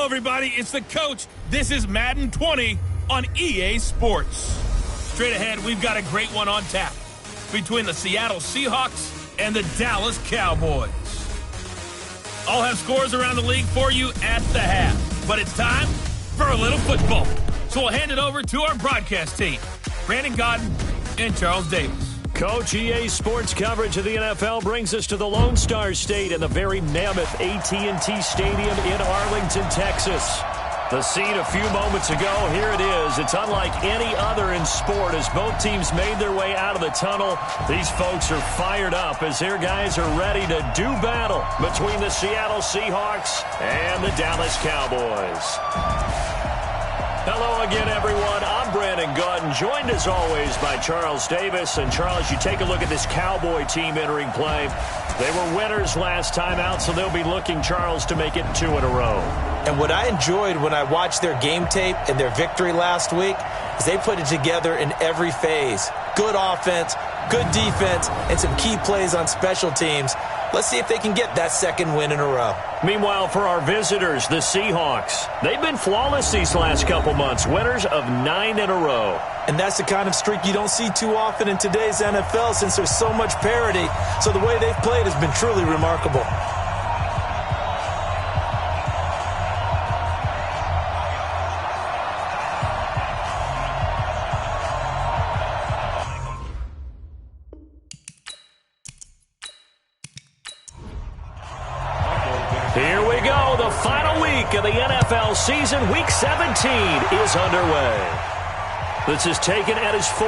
Hello, everybody. It's the coach. This is Madden 20 on EA Sports. Straight ahead, we've got a great one on tap between the Seattle Seahawks and the Dallas Cowboys. I'll have scores around the league for you at the half. But it's time for a little football. So we'll hand it over to our broadcast team, Brandon Godden and Charles Davis. Coach, EA Sports coverage of the NFL brings us to the Lone Star State and the very mammoth AT&T Stadium in Arlington, Texas. The scene a few moments ago, here it is. It's unlike any other in sport as both teams made their way out of the tunnel. These folks are fired up as their guys are ready to do battle between the Seattle Seahawks and the Dallas Cowboys. Hello again, everyone. I'm Brandon Godden, joined as always by Charles Davis. And Charles, you take a look at this Cowboy team entering play. They were winners last time out, so they'll be looking, Charles, to make it 2 in a row. And what I enjoyed when I watched their game tape and their victory last week is they put it together in every phase. Good offense, good defense, and some key plays on special teams. Let's see if they can get that second win in a row. Meanwhile, for our visitors, the Seahawks, they've been flawless these last couple months, winners of 9 in a row. And that's the kind of streak you don't see too often in today's NFL since there's so much parity. So the way they've played has been truly remarkable. Here we go. The final week of the NFL season. Week 17 is underway. This is taken at his 4.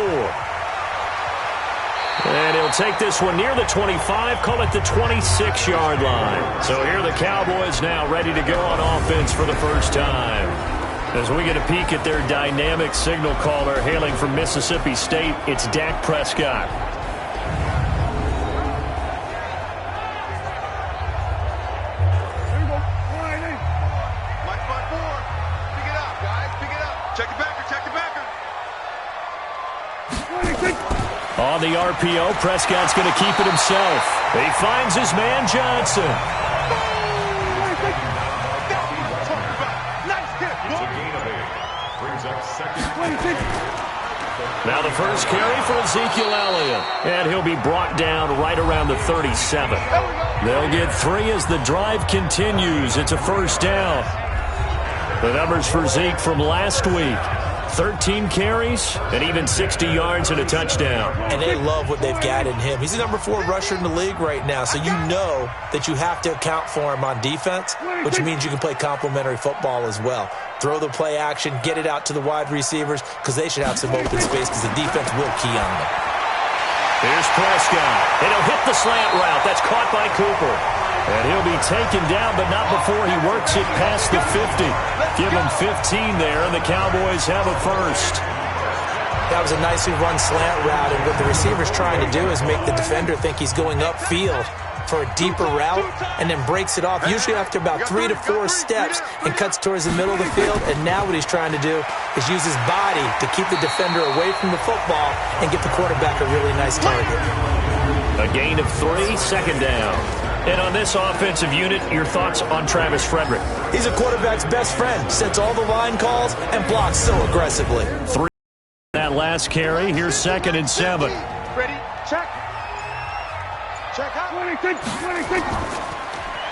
And he'll take this one near the 25, call it the 26-yard line. So here are the Cowboys now ready to go on offense for the first time. As we get a peek at their dynamic signal caller hailing from Mississippi State, it's Dak Prescott. On the RPO, Prescott's going to keep it himself. He finds his man, Johnson. Now the first carry for Ezekiel Elliott. And he'll be brought down right around the 37. They'll get 3 as the drive continues. It's a first down. The numbers for Zeke from last week. 13 carries and even 60 yards and a touchdown. And they love what they've got in him. He's the number 4 rusher in the league right now, so you know that you have to account for him on defense, which means you can play complementary football as well. Throw the play action, get it out to the wide receivers because they should have some open space because the defense will key on them. Here's Prescott, and he'll hit the slant route. That's caught by Cooper. And he'll be taken down, but not before he works it past the 50. Give him 15 there, and the Cowboys have a first. That was a nicely run slant route, and what the receiver's trying to do is make the defender think he's going upfield for a deeper route, and then breaks it off, usually after about 3 to 4 steps, and cuts towards the middle of the field. And now what he's trying to do is use his body to keep the defender away from the football and get the quarterback a really nice target. A gain of 3, second down. And on this offensive unit, your thoughts on Travis Frederick? He's a quarterback's best friend. Sets all the line calls and blocks so aggressively. 3 that last carry. Here's 2nd and 7. Ready? Check. Check out. 26.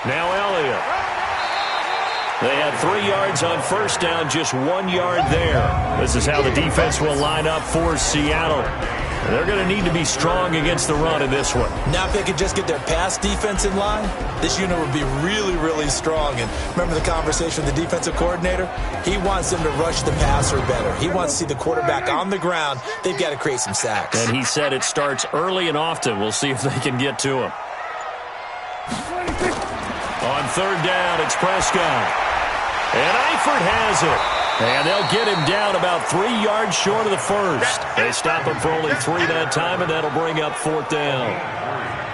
Now Elliott. They had 3 yards on first down, just 1 yard there. This is how the defense will line up for Seattle. They're going to need to be strong against the run in this one. Now if they could just get their pass defense in line, this unit would be really, really strong. And remember the conversation with the defensive coordinator? He wants them to rush the passer better. He wants to see the quarterback on the ground. They've got to create some sacks. And he said it starts early and often. We'll see if they can get to him. On 3rd down, it's Prescott. And Eifert has it. And they'll get him down about 3 yards short of the first. They stop him for only 3 that time, and that'll bring up 4th down.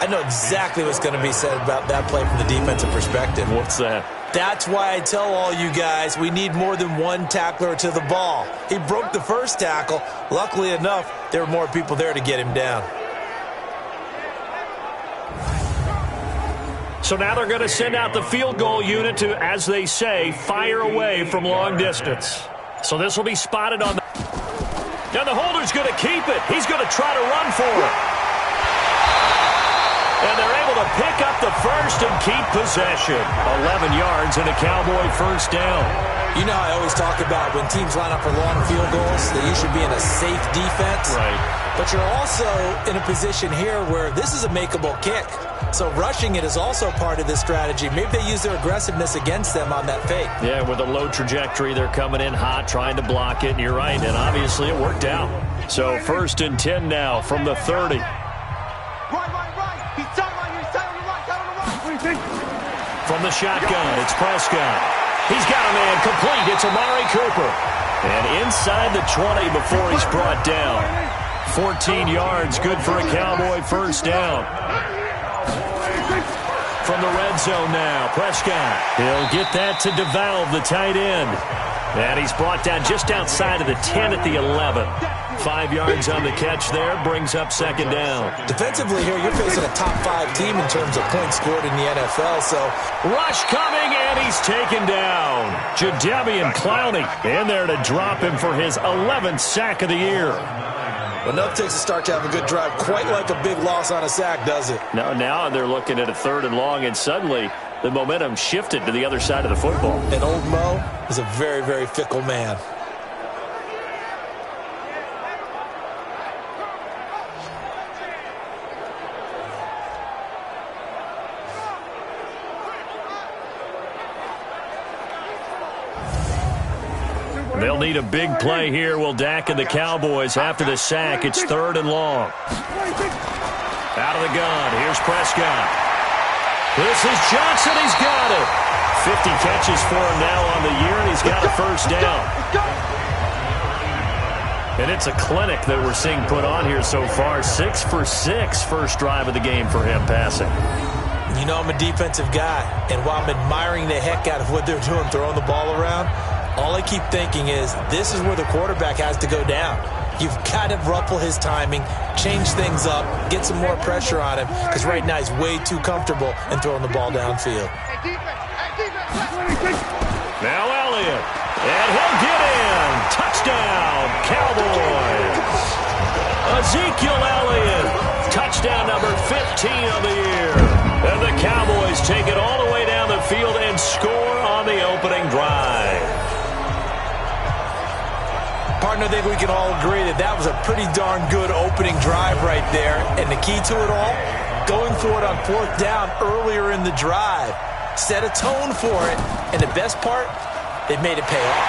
I know exactly what's going to be said about that play from the defensive perspective. What's that? That's why I tell all you guys we need more than one tackler to the ball. He broke the first tackle. Luckily enough, there were more people there to get him down. So now they're going to send out the field goal unit to, as they say, fire away from long distance. So this will be spotted on the... Now the holder's going to keep it. He's going to try to run for it. And they're able to pick up the first and keep possession. 11 yards and a Cowboy first down. You know, I always talk about when teams line up for long field goals, that you should be in a safe defense. Right. But you're also in a position here where this is a makeable kick. So rushing it is also part of this strategy. Maybe they use their aggressiveness against them on that fake. Yeah, with a low trajectory, they're coming in hot, trying to block it. And you're right, and obviously it worked out. So 1st and 10 now from the 30. Right. He's tight on the right. What do you think? From the shotgun, it's Prescott. He's got a man complete. It's Amari Cooper. And inside the 20 before he's brought down. 14 yards, good for a Cowboy first down. From the red zone now, Prescott. He'll get that to DeValve, the tight end. And he's brought down just outside of the 10 at the 11. 5 yards on the catch there, brings up 2nd down. Defensively here, you're facing a top 5 team in terms of points scored in the NFL, so... Rush coming, and he's taken down. Jadeveon Clowney in there to drop him for his 11th sack of the year. Enough takes a start to have a good drive, quite like a big loss on a sack, does it? Now they're looking at a 3rd and long, and suddenly the momentum shifted to the other side of the football. And old Mo is a very, very fickle man. They'll need a big play here, will Dak and the Cowboys. After the sack, it's 3rd and long. Out of the gun, here's Prescott. This is Johnson, he's got it. 50 catches for him now on the year, and he's got a first down. And it's a clinic that we're seeing put on here so far. 6 for 6 first drive of the game for him passing. You know I'm a defensive guy, and while I'm admiring the heck out of what they're doing, throwing the ball around, all I keep thinking is this is where the quarterback has to go down. You've got to ruffle his timing, change things up, get some more pressure on him, because right now he's way too comfortable in throwing the ball downfield. Now Elliott, and he'll get in. Touchdown, Cowboys. Ezekiel Elliott, touchdown number 15 of the year. And the Cowboys take it all the way down the field and score on the opening drive. Partner, I think we can all agree that that was a pretty darn good opening drive right there. And the key to it all, going for it on 4th down earlier in the drive. Set a tone for it. And the best part, it made it pay off.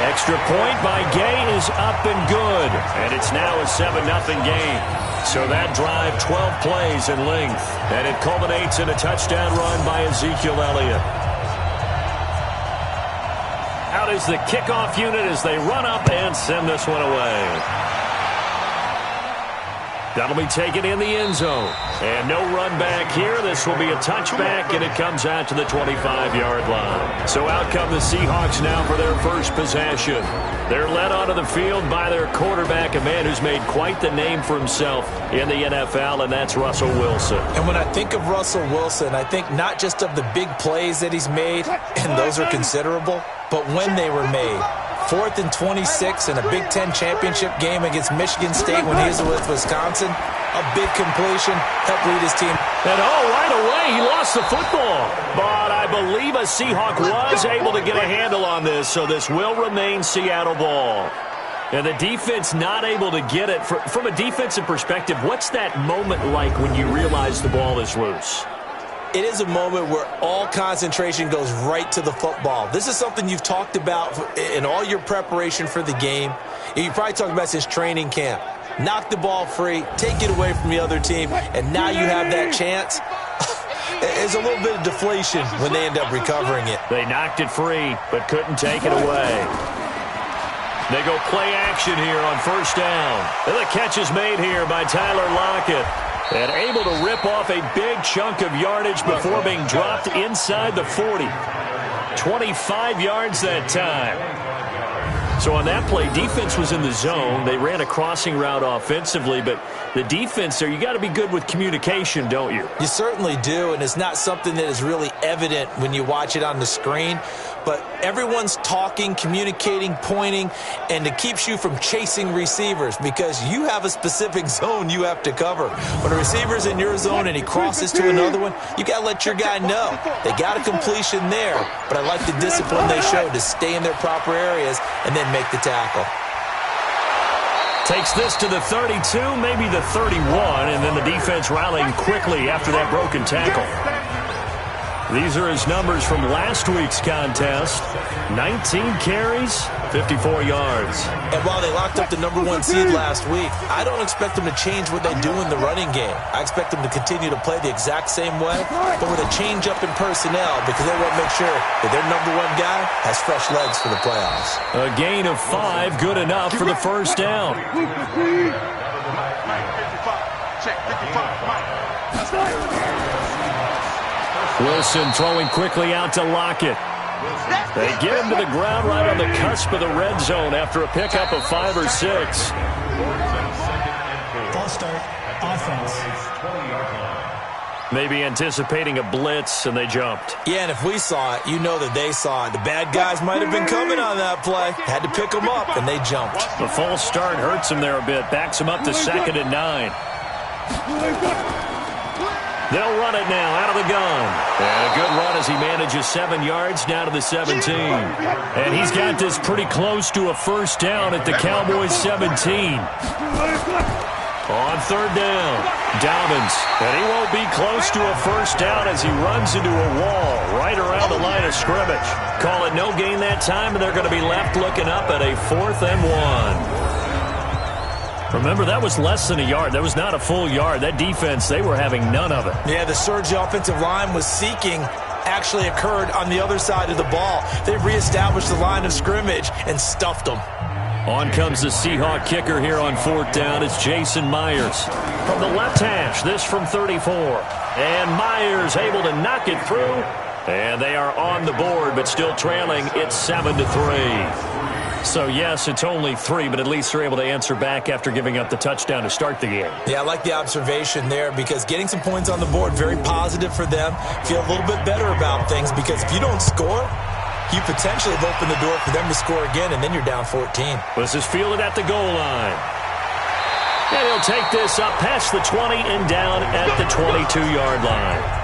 Extra point by Gay is up and good. And it's now a 7-0 game. So that drive, 12 plays in length. And it culminates in a touchdown run by Ezekiel Elliott. Out is the kickoff unit as they run up and send this one away. That'll be taken in the end zone. And no run back here. This will be a touchback, and it comes out to the 25-yard line. So out come the Seahawks now for their first possession. They're led onto the field by their quarterback, a man who's made quite the name for himself in the NFL, and that's Russell Wilson. And when I think of Russell Wilson, I think not just of the big plays that he's made, and those are considerable, but when they were made. 4th and 26 in a Big Ten championship game against Michigan State when he was with Wisconsin. A big completion, helped lead his team. And right away, he lost the football. But I believe a Seahawk was able to get a handle on this, so this will remain Seattle ball. And the defense not able to get it. From a defensive perspective, what's that moment like when you realize the ball is loose? It is a moment where all concentration goes right to the football. This is something you've talked about in all your preparation for the game. You probably talked about since training camp. Knock the ball free, take it away from the other team, and now you have that chance. There's a little bit of deflation when they end up recovering it. They knocked it free, but couldn't take it away. They go play action here on 1st down. And the catch is made here by Tyler Lockett. And able to rip off a big chunk of yardage before being dropped inside the 40. 25 yards that time. So on that play, defense was in the zone. They ran a crossing route offensively, but the defense there, you got to be good with communication, don't you? You certainly do, and it's not something that is really evident when you watch it on the screen. But everyone's talking, communicating, pointing, and it keeps you from chasing receivers because you have a specific zone you have to cover. When a receiver's in your zone and he crosses to another one, you got to let your guy know. They got a completion there, but I like the discipline they showed to stay in their proper areas and then make the tackle. Takes this to the 32, maybe the 31, and then the defense rallying quickly after that broken tackle. These are his numbers from last week's contest. 19 carries, 54 yards. And while they locked up the #1 seed last week, I don't expect them to change what they do in the running game. I expect them to continue to play the exact same way, but with a change up in personnel because they want to make sure that their #1 guy has fresh legs for the playoffs. A gain of 5, good enough for the first down. Wilson throwing quickly out to Lockett. They get him to the ground right on the cusp of the red zone after a pickup of 5 or 6. Ball start, offense. Maybe anticipating a blitz, and they jumped. Yeah, and if we saw it, you know that they saw it. The bad guys might have been coming on that play. Had to pick them up, and they jumped. The false start hurts him there a bit. Backs him up to 2nd and 9. They'll run it now out of the gun. And a good run as he manages 7 yards down to the 17. And he's got this pretty close to a first down at the Cowboys 17. On 3rd down, Dobbins. And he won't be close to a first down as he runs into a wall right around the line of scrimmage. Call it no gain that time, and they're going to be left looking up at a 4th and 1. Remember, that was less than a yard. That was not a full yard. That defense, they were having none of it. Yeah, the surge the offensive line was seeking actually occurred on the other side of the ball. They reestablished the line of scrimmage and stuffed them. On comes the Seahawk kicker here on 4th down. It's Jason Myers. From the left hash, this from 34. And Myers able to knock it through. And they are on the board, but still trailing. It's 7-3. So, yes, it's only 3, but at least they're able to answer back after giving up the touchdown to start the game. Yeah, I like the observation there because getting some points on the board, very positive for them. Feel a little bit better about things because if you don't score, you potentially have opened the door for them to score again, and then you're down 14. This is fielded at the goal line. And he'll take this up past the 20 and down at the 22-yard line.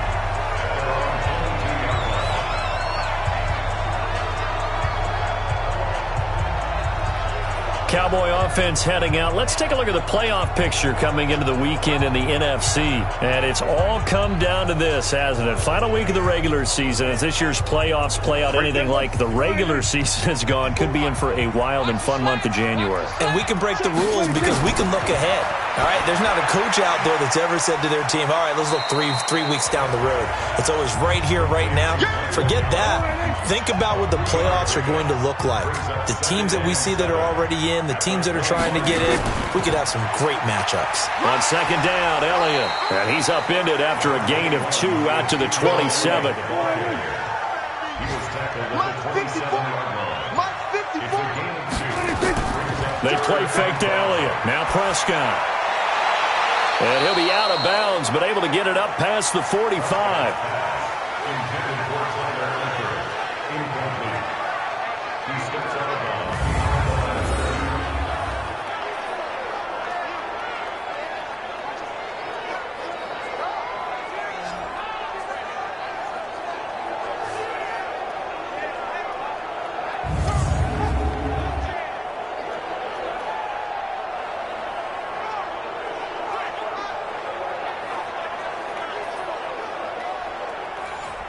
Cowboy offense heading out. Let's take a look at the playoff picture coming into the weekend in the NFC. And it's all come down to this, hasn't it? Final week of the regular season. As this year's playoffs play out anything like the regular season has gone, could be in for a wild and fun month of January. And we can break the rules because we can look ahead. All right, there's not a coach out there that's ever said to their team, all right, let's look three weeks down the road. It's always right here, right now. Forget that. Think about what the playoffs are going to look like. The teams that we see that are already in, the teams that are trying to get in, we could have some great matchups. On 2nd down, Elliott. And he's upended after a gain of 2 out to the 27. They play fake to Elliott. Now Prescott. And he'll be out of bounds, but able to get it up past the 45.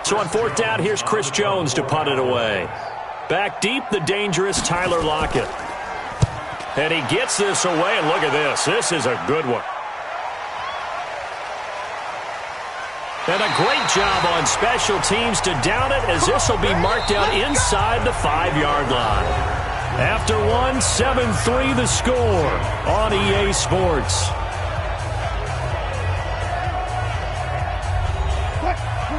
So on 4th down, here's Chris Jones to punt it away. Back deep, the dangerous Tyler Lockett. And he gets this away, and look at this. This is a good one. And a great job on special teams to down it, as this will be marked out inside the 5-yard line. After 1, 7-3 the score on EA Sports.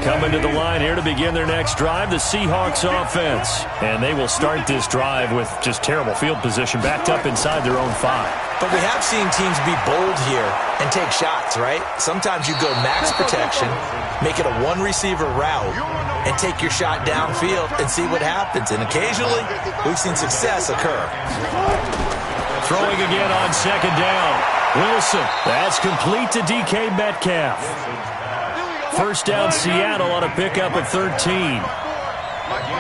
Coming to the line here to begin their next drive, the Seahawks offense. And they will start this drive with just terrible field position, backed up inside their own 5. But we have seen teams be bold here and take shots, right? Sometimes you go max protection, make it a one-receiver route, and take your shot downfield and see what happens. And occasionally, we've seen success occur. Throwing again on second down. Wilson. That's complete to DK Metcalf. First down, Seattle on a pickup of 13.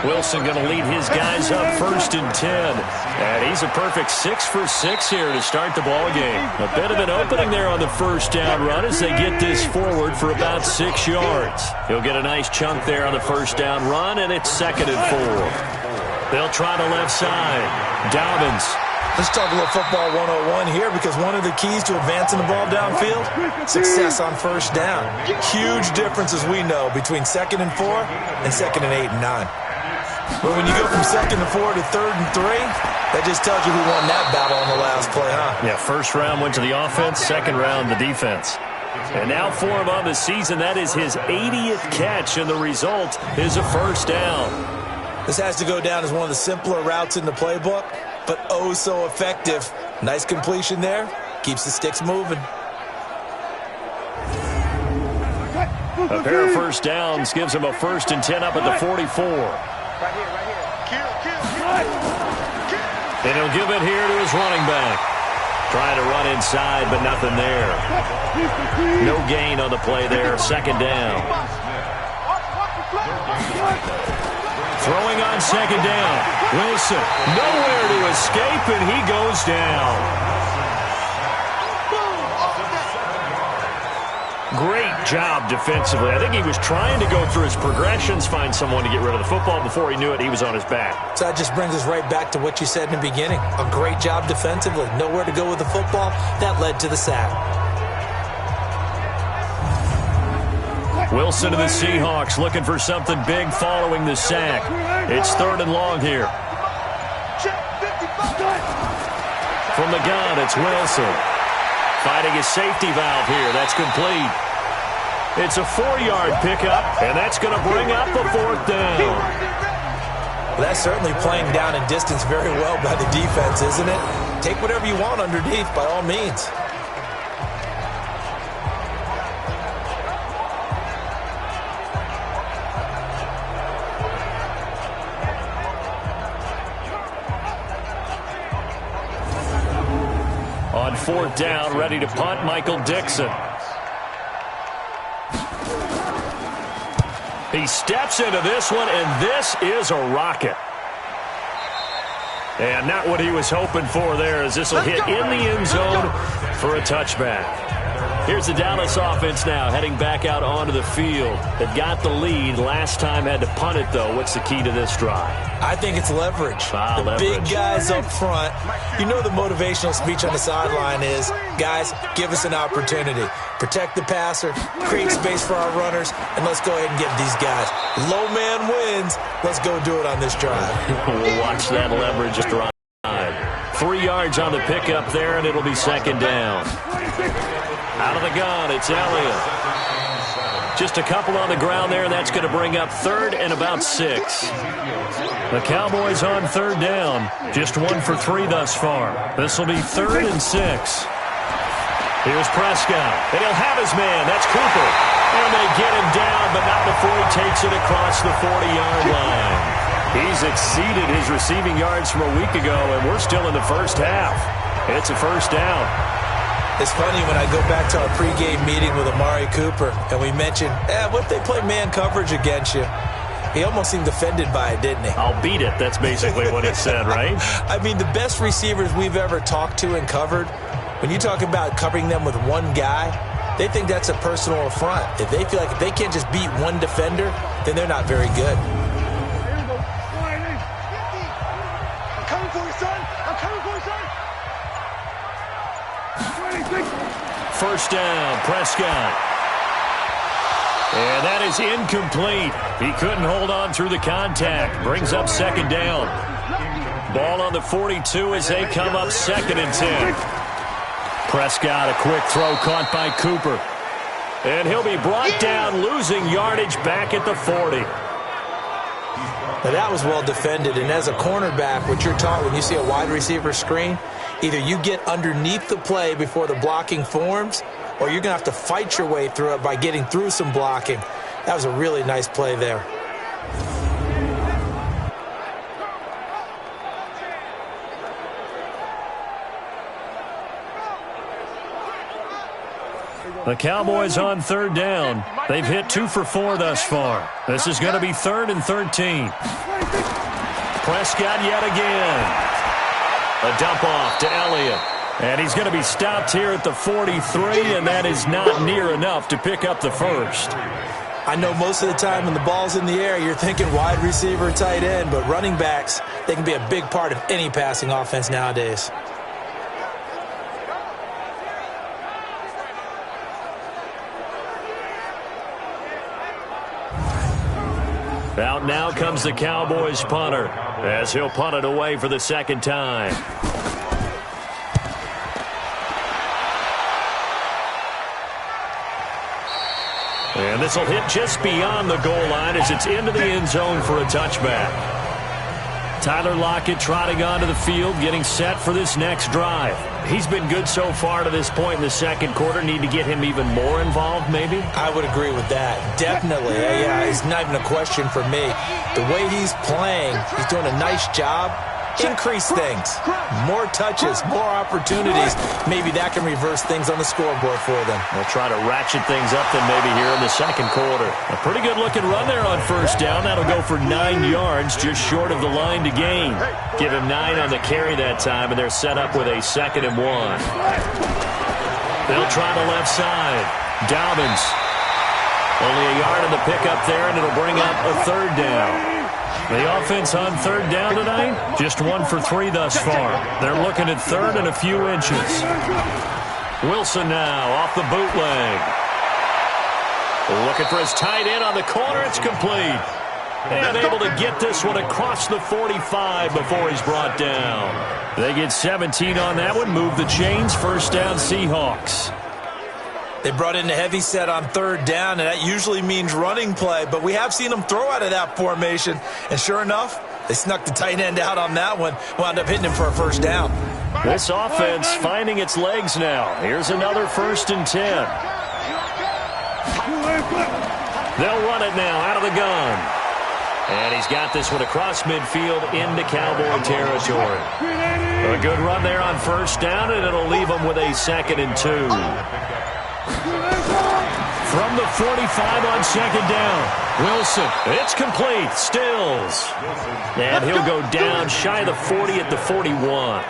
Wilson going to lead his guys up 1st and 10. And he's a perfect 6 for 6 here to start the ball game. A bit of an opening there on the first down run as they get this forward for about 6 yards. He'll get a nice chunk there on the first down run, and it's 2nd and 4. They'll try the left side. Dobbins. Let's talk a little football 101 here, because one of the keys to advancing the ball downfield, success on first down. Huge difference, as we know, between 2nd and 4 and 2nd and 8 and 9. But when you go from 2nd and 4 to 3rd and 3, that just tells you who won that battle on the last play, huh? Yeah, first round went to the offense, second round the defense. And now for him on the season, that is his 80th catch, and the result is a first down. This has to go down as one of the simpler routes in the playbook, but oh so effective. Nice completion there. Keeps the sticks moving. A pair of first downs gives him a 1st and 10 up at the 44. And he'll give it here to his running back. Trying to run inside, but nothing there. No gain on the play there. 2nd down. Throwing on 2nd down. Wilson, nowhere to escape, and he goes down. Great job defensively. I think he was trying to go through his progressions, find someone to get rid of the football. Before he knew it, he was on his back. So that just brings us right back to what you said in the beginning. A great job defensively. Nowhere to go with the football. That led to the sack. Wilson to the Seahawks looking for something big following the sack. It's 3rd and long here. From the gun, it's Wilson. Finding his safety valve here. That's complete. It's a 4-yard pickup, and that's going to bring up a 4th down. Well, that's certainly playing down and distance very well by the defense, isn't it? Take whatever you want underneath, by all means. On 4th down, ready to punt, Michael Dixon. He steps into this one, and this is a rocket. And not what he was hoping for there, as this will hit in the end zone for a touchback. Here's the Dallas offense now, heading back out onto the field. They've got the lead. Last time had to punt it, though. What's the key to this drive? I think it's leverage. The big guys up front. You know the motivational speech on the sideline is, guys, give us an opportunity. Protect the passer, create space for our runners, and let's go ahead and get these guys. Low man wins. Let's go do it on this drive. We'll watch that leverage drive. 3 yards on the pickup there, and it'll be 2nd down. Out of the gun, it's Elliott. Just a couple on the ground there, and that's going to bring up 3rd and about 6. The Cowboys on 3rd down. Just 1 for 3 thus far. This will be 3rd and 6. Here's Prescott, and he'll have his man. That's Cooper. And they get him down, but not before he takes it across the 40-yard line. He's exceeded his receiving yards from a week ago, and we're still in the first half. It's a 1st down. It's funny when I go back to our pregame meeting with Amari Cooper, and we mentioned, what if they play man coverage against you? He almost seemed offended by it, didn't he? I'll beat it. That's basically what it said, right? I mean, the best receivers we've ever talked to and covered, when you talk about covering them with one guy, they think that's a personal affront. If they feel like if they can't just beat one defender, then they're not very good. I'm coming for you, son. I'm coming for you, son. 1st down, Prescott. And that is incomplete. He couldn't hold on through the contact. Brings up 2nd down. Ball on the 42 as they come up 2nd and 10. Prescott, a quick throw caught by Cooper. And he'll be brought down, losing yardage back at the 40. Now that was well defended, and as a cornerback, what you're taught when you see a wide receiver screen, either you get underneath the play before the blocking forms, or you're going to have to fight your way through it by getting through some blocking. That was a really nice play there. The Cowboys on third down. They've hit 2 for 4 thus far. This is going to be 3rd and 13. Prescott yet again. A dump off to Elliott. And he's going to be stopped here at the 43, and that is not near enough to pick up the first. I know most of the time when the ball's in the air, you're thinking wide receiver, tight end, but running backs, they can be a big part of any passing offense nowadays. Out now comes the Cowboys punter as he'll punt it away for the second time. And this will hit just beyond the goal line as it's into the end zone for a touchback. Tyler Lockett trotting onto the field, getting set for this next drive. He's been good so far to this point in the second quarter. Need to get him even more involved, maybe? I would agree with that. Definitely. Yeah, it's not even a question for me. The way he's playing, he's doing a nice job. Increase things. More touches, more opportunities. Maybe that can reverse things on the scoreboard for them. They'll try to ratchet things up then maybe here in the second quarter. A pretty good looking run there on first down. That'll go for 9 yards, just short of the line to gain. Give him 9 on the carry that time, and they're set up with a 2nd and 1. They'll try the left side. Dobbins. Only a yard in the pickup there, and it'll bring up a 3rd down. The offense on 3rd down tonight, just 1 for 3 thus far. They're looking at 3rd and a few inches. Wilson now off the bootleg. Looking for his tight end on the corner. It's complete. And able to get this one across the 45 before he's brought down. They get 17 on that one. Move the chains. First down, Seahawks. They brought in the heavy set on 3rd down, and that usually means running play, but we have seen them throw out of that formation, and sure enough, they snuck the tight end out on that one, wound up hitting him for a 1st down. This offense finding its legs now. Here's another 1st and 10. They'll run it now out of the gun. And he's got this one across midfield into Cowboy territory. A good run there on 1st down, and it'll leave them with a 2nd and 2. From the 45 on 2nd down. Wilson. It's complete. Stills. And he'll go down shy of the 40 at the 41.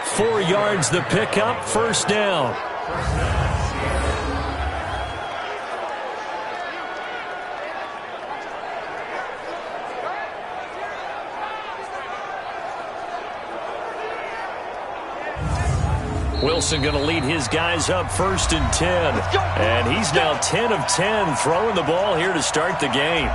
4 yards the pickup. 1st down. Wilson going to lead his guys up 1st and 10. And he's now 10 of 10 throwing the ball here to start the game.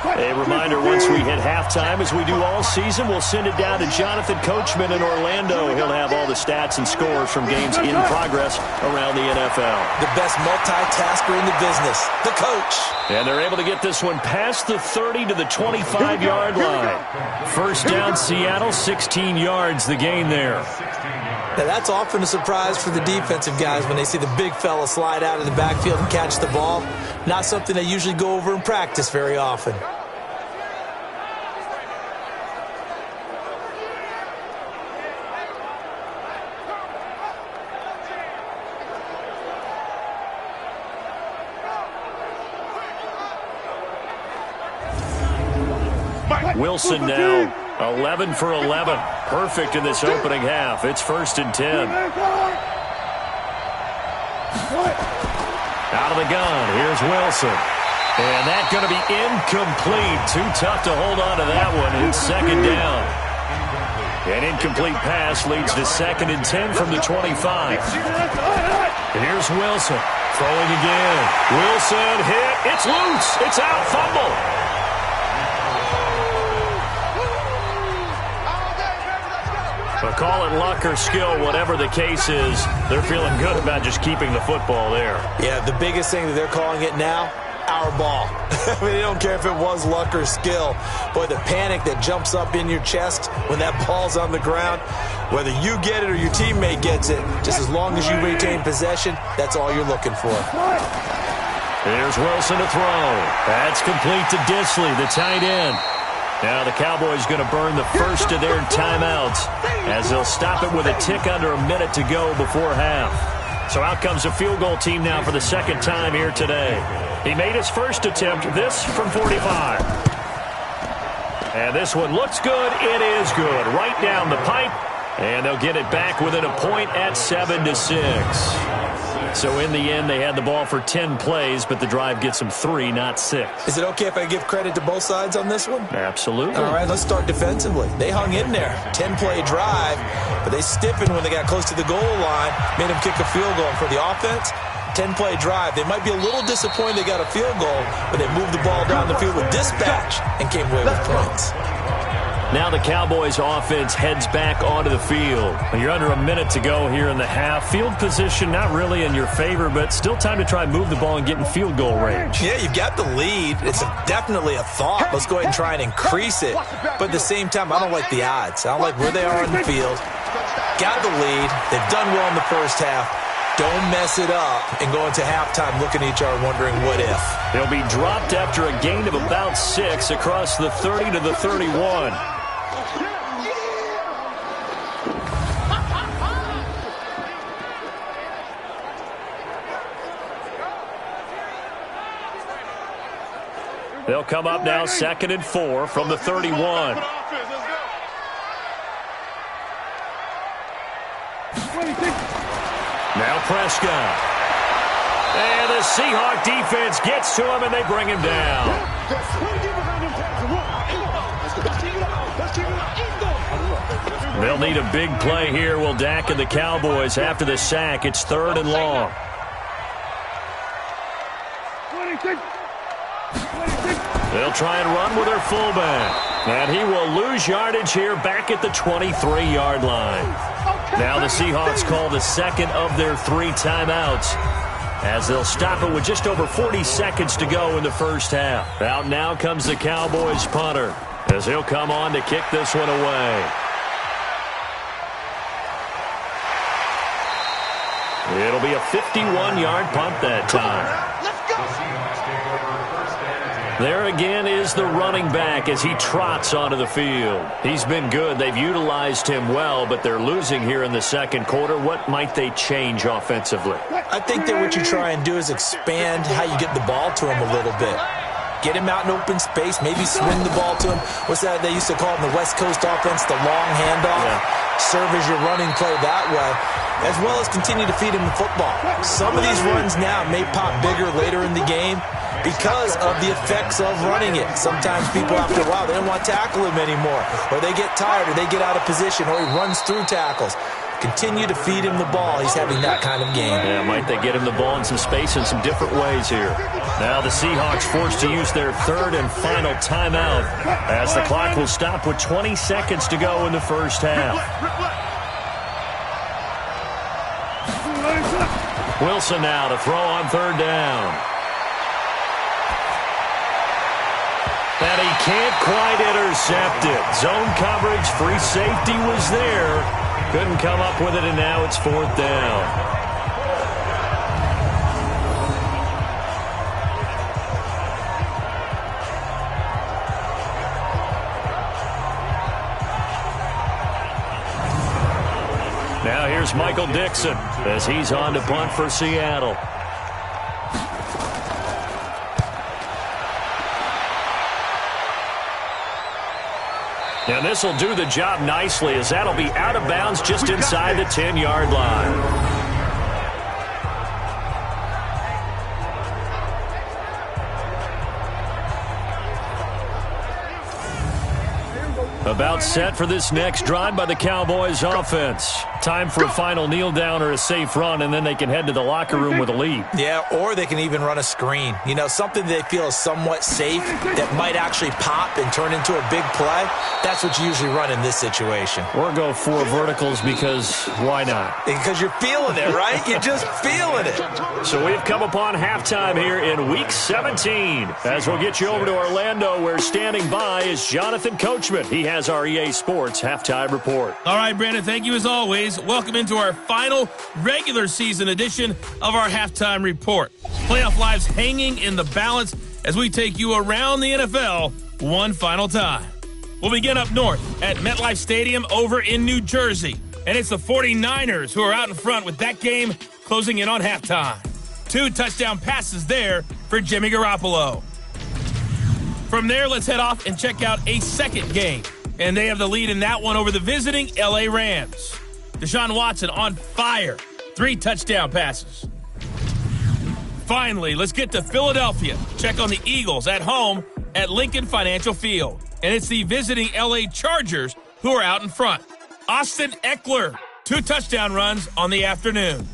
A reminder, once we hit halftime, as we do all season, we'll send it down to Jonathan Coachman in Orlando. He'll have all the stats and scores from games in progress around the NFL. The best multitasker in the business, the coach. And they're able to get this one past the 30 to the 25-yard line. 1st down, Seattle, 16 yards the gain there. Now, that's often a surprise for the defensive guys when they see the big fella slide out of the backfield and catch the ball. Not something they usually go over in practice very often. Wilson now 11 for 11. Perfect in this opening half. It's 1st and 10. Out of the gun. Here's Wilson. And that's going to be incomplete. Too tough to hold on to that one. It's 2nd down. An incomplete pass leads to 2nd and 10 from the 25. Here's Wilson. Throwing again. Wilson hit. It's loose. It's out. Fumble. But call it luck or skill, whatever the case is, they're feeling good about just keeping the football there. Yeah, the biggest thing that they're calling it now, our ball. I mean, they don't care if it was luck or skill. Boy, the panic that jumps up in your chest when that ball's on the ground, whether you get it or your teammate gets it, just as long as you retain possession, that's all you're looking for. Here's Wilson to throw. That's complete to Disley, the tight end. Now the Cowboys going to burn the first of their timeouts as they'll stop it with a tick under a minute to go before half. So out comes the field goal team now for the second time here today. He made his first attempt, this from 45. And this one looks good. It is good. Right down the pipe. And they'll get it back within a point at 7-6. So in the end, they had the ball for 10 plays, but the drive gets them 3, not 6. Is it okay if I give credit to both sides on this one? Absolutely. All right, let's start defensively. They hung in there. 10-play drive, but they stiffened when they got close to the goal line, made them kick a field goal. And for the offense, 10-play drive. They might be a little disappointed they got a field goal, but they moved the ball down the field with dispatch and came away with points. Now the Cowboys offense heads back onto the field. You're under a minute to go here in the half. Field position not really in your favor, but still time to try and move the ball and get in field goal range. Yeah, you've got the lead. It's definitely a thought. Let's go ahead and try and increase it. But at the same time, I don't like the odds. I don't like where they are on the field. Got the lead. They've done well in the first half. Don't mess it up and go into halftime looking at each other wondering what if. They'll be dropped after a gain of about 6 across the 30 to the 31. They'll come up now 2nd and 4 from the 31. Now Prescott. And the Seahawks defense gets to him, and they bring him down. They'll need a big play here. Will Dak and the Cowboys after the sack. It's 3rd and long. They'll try and run with their fullback. And he will lose yardage here back at the 23-yard line. Now the Seahawks call the second of their 3 timeouts as they'll stop it with just over 40 seconds to go in the first half. Out now comes the Cowboys punter as he'll come on to kick this one away. It'll be a 51-yard punt that time. There again is the running back as he trots onto the field. He's been good. They've utilized him well, but they're losing here in the second quarter. What might they change offensively? I think that what you try and do is expand how you get the ball to him a little bit. Get him out in open space, maybe swing the ball to him. What's that they used to call in the West Coast offense, the long handoff? Yeah. Serve as your running play that way, as well as continue to feed him the football. Some of these runs now may pop bigger later in the game because of the effects of running it. Sometimes people, after a while, they don't want to tackle him anymore, or they get tired, or they get out of position, or he runs through tackles. Continue to feed him the ball. He's having that kind of game. Yeah, might they get him the ball in some space in some different ways here. Now the Seahawks forced to use their 3rd and final timeout as the clock will stop with 20 seconds to go in the first half. Wilson now to throw on 3rd down. And he can't quite intercept it. Zone coverage, free safety was there. Couldn't come up with it, and now it's 4th down. Now here's Michael Dixon as he's on to punt for Seattle. And this will do the job nicely as that'll be out of bounds just inside the 10-yard line. About set for this next drive by the Cowboys offense. Time for a final kneel down or a safe run, and then they can head to the locker room with a lead. Yeah, or they can even run a screen. You know, something they feel is somewhat safe that might actually pop and turn into a big play. That's what you usually run in this situation. Or go 4 verticals because why not? Because you're feeling it, right? You're just feeling it. So we've come upon halftime here in Week 17. As we'll get you over to Orlando, where standing by is Jonathan Coachman. He has our EA Sports Halftime Report. All right, Brandon, thank you as always. Welcome into our final regular season edition of our Halftime Report. Playoff lives hanging in the balance as we take you around the NFL one final time. We'll begin up north at MetLife Stadium over in New Jersey. And it's the 49ers who are out in front with that game closing in on halftime. 2 touchdown passes there for Jimmy Garoppolo. From there, let's head off and check out a second game. And they have the lead in that one over the visiting LA Rams. Deshaun Watson on fire. 3 touchdown passes. Finally, let's get to Philadelphia. Check on the Eagles at home at Lincoln Financial Field. And it's the visiting LA Chargers who are out in front. Austin Eckler, 2 touchdown runs on the afternoon.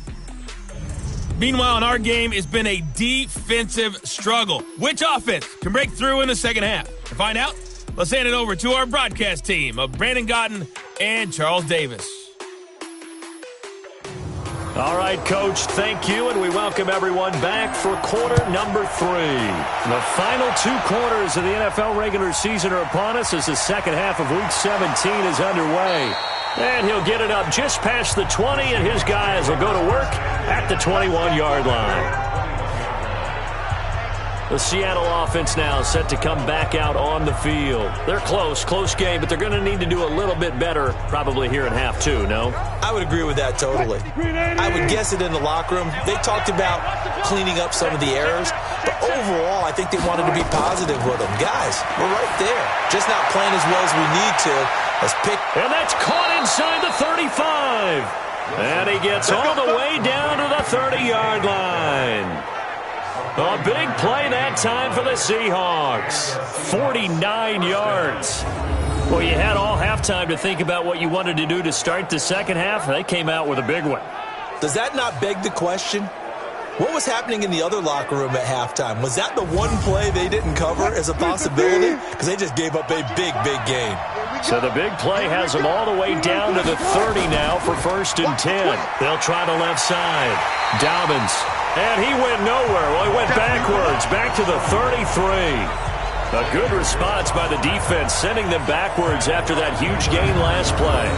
Meanwhile, in our game, it's been a defensive struggle. Which offense can break through in the second half? To find out, let's hand it over to our broadcast team of Brandon Gotten and Charles Davis. All right, Coach, thank you, and we welcome everyone back for quarter number 3. The final 2 quarters of the NFL regular season are upon us as the second half of Week 17 is underway. And he'll get it up just past the 20, and his guys will go to work at the 21-yard line. The Seattle offense now set to come back out on the field. They're close game, but they're going to need to do a little bit better probably here in half 2, no? I would agree with that totally. I would guess it in the locker room. They talked about cleaning up some of the errors, but overall, I think they wanted to be positive with them. Guys, we're right there. Just not playing as well as we need to. Let's pick. And that's caught inside the 35. And he gets all the way down to the 30-yard line. A big play that time for the Seahawks. 49 yards. Well, you had all halftime to think about what you wanted to do to start the second half. They came out with a big one. Does that not beg the question? What was happening in the other locker room at halftime? Was that the one play they didn't cover as a possibility? Because they just gave up a big game. So the big play has them all the way down to the 30 now for 1st and 10. They'll try the left side. Dobbins. And he went nowhere. Well, he went backwards, back to the 33. A good response by the defense, sending them backwards after that huge gain last play.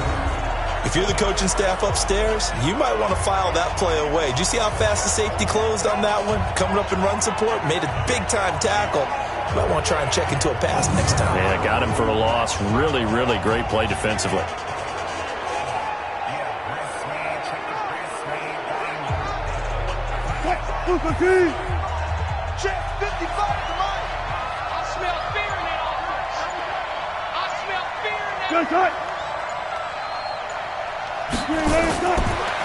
If you're the coaching staff upstairs, you might want to file that play away. Did you see how fast the safety closed on that one? Coming up in run support, made a big-time tackle. You might want to try and check into a pass next time. Yeah, got him for a loss. Really great play defensively. Check 55 to mine. I smell fear in that offense. I smell fear in that offense.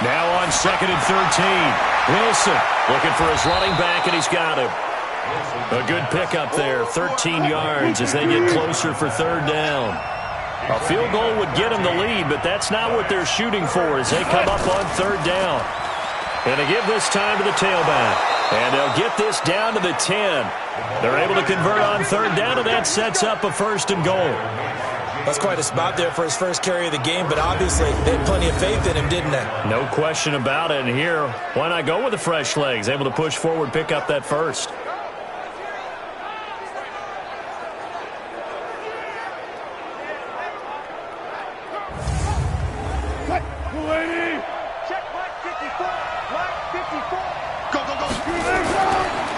Now on 2nd and 13. Wilson looking for his running back, and he's got him. A good pickup there, 13 yards as they get closer for 3rd down. A field goal would get them the lead, but that's not what they're shooting for as they come up on 3rd down. And they give this time to the tailback. And they'll get this down to the 10. They're able to convert on 3rd down, and that sets up a 1st and goal. That's quite a spot there for his first carry of the game, but obviously they had plenty of faith in him, didn't they? No question about it. And here, why not go with the fresh legs? Able to push forward, pick up that 1st.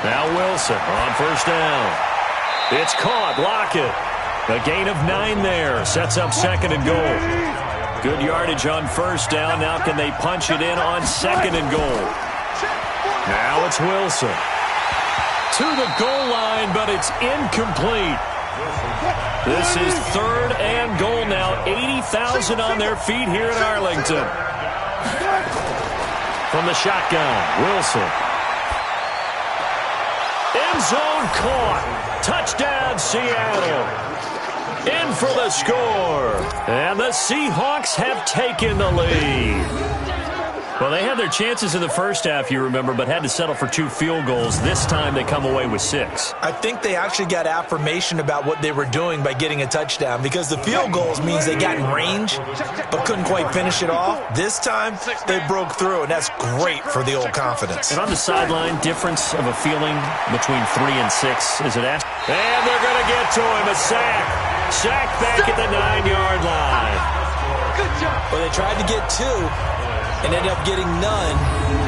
Now Wilson on 1st down. It's caught. Lockett. A gain of 9 there. Sets up 2nd and goal. Good yardage on 1st down. Now can they punch it in on 2nd and goal? Now it's Wilson. To the goal line, but it's incomplete. This is 3rd and goal now. 80,000 on their feet here in Arlington. From the shotgun, Wilson. End zone caught. Touchdown, Seattle. in for the score. And the Seahawks have taken the lead. Well, they had their chances in the first half, you remember, but had to settle for 2 field goals. This time they come away with 6. I think they actually got affirmation about what they were doing by getting a touchdown, because the field goals means they got in range but couldn't quite finish it off. This time they broke through, and that's great for the old confidence. And on the sideline, difference of a feeling between 3 and 6, is it at? And they're going to get to him, a sack. Sack back at the 9-yard line. Good job. Well, they tried to get 2 and ended up getting none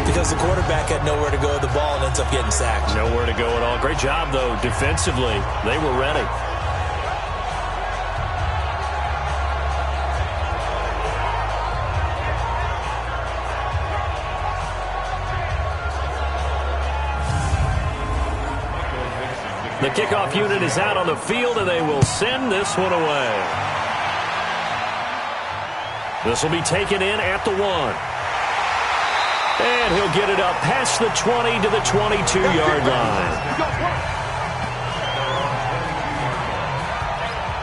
because the quarterback had nowhere to go with the ball and ends up getting sacked. Nowhere to go at all. Great job, though, defensively. They were ready. The kickoff unit is out on the field, and they will send this one away. This will be taken in at the 1. And he'll get it up past the 20 to the 22-yard line.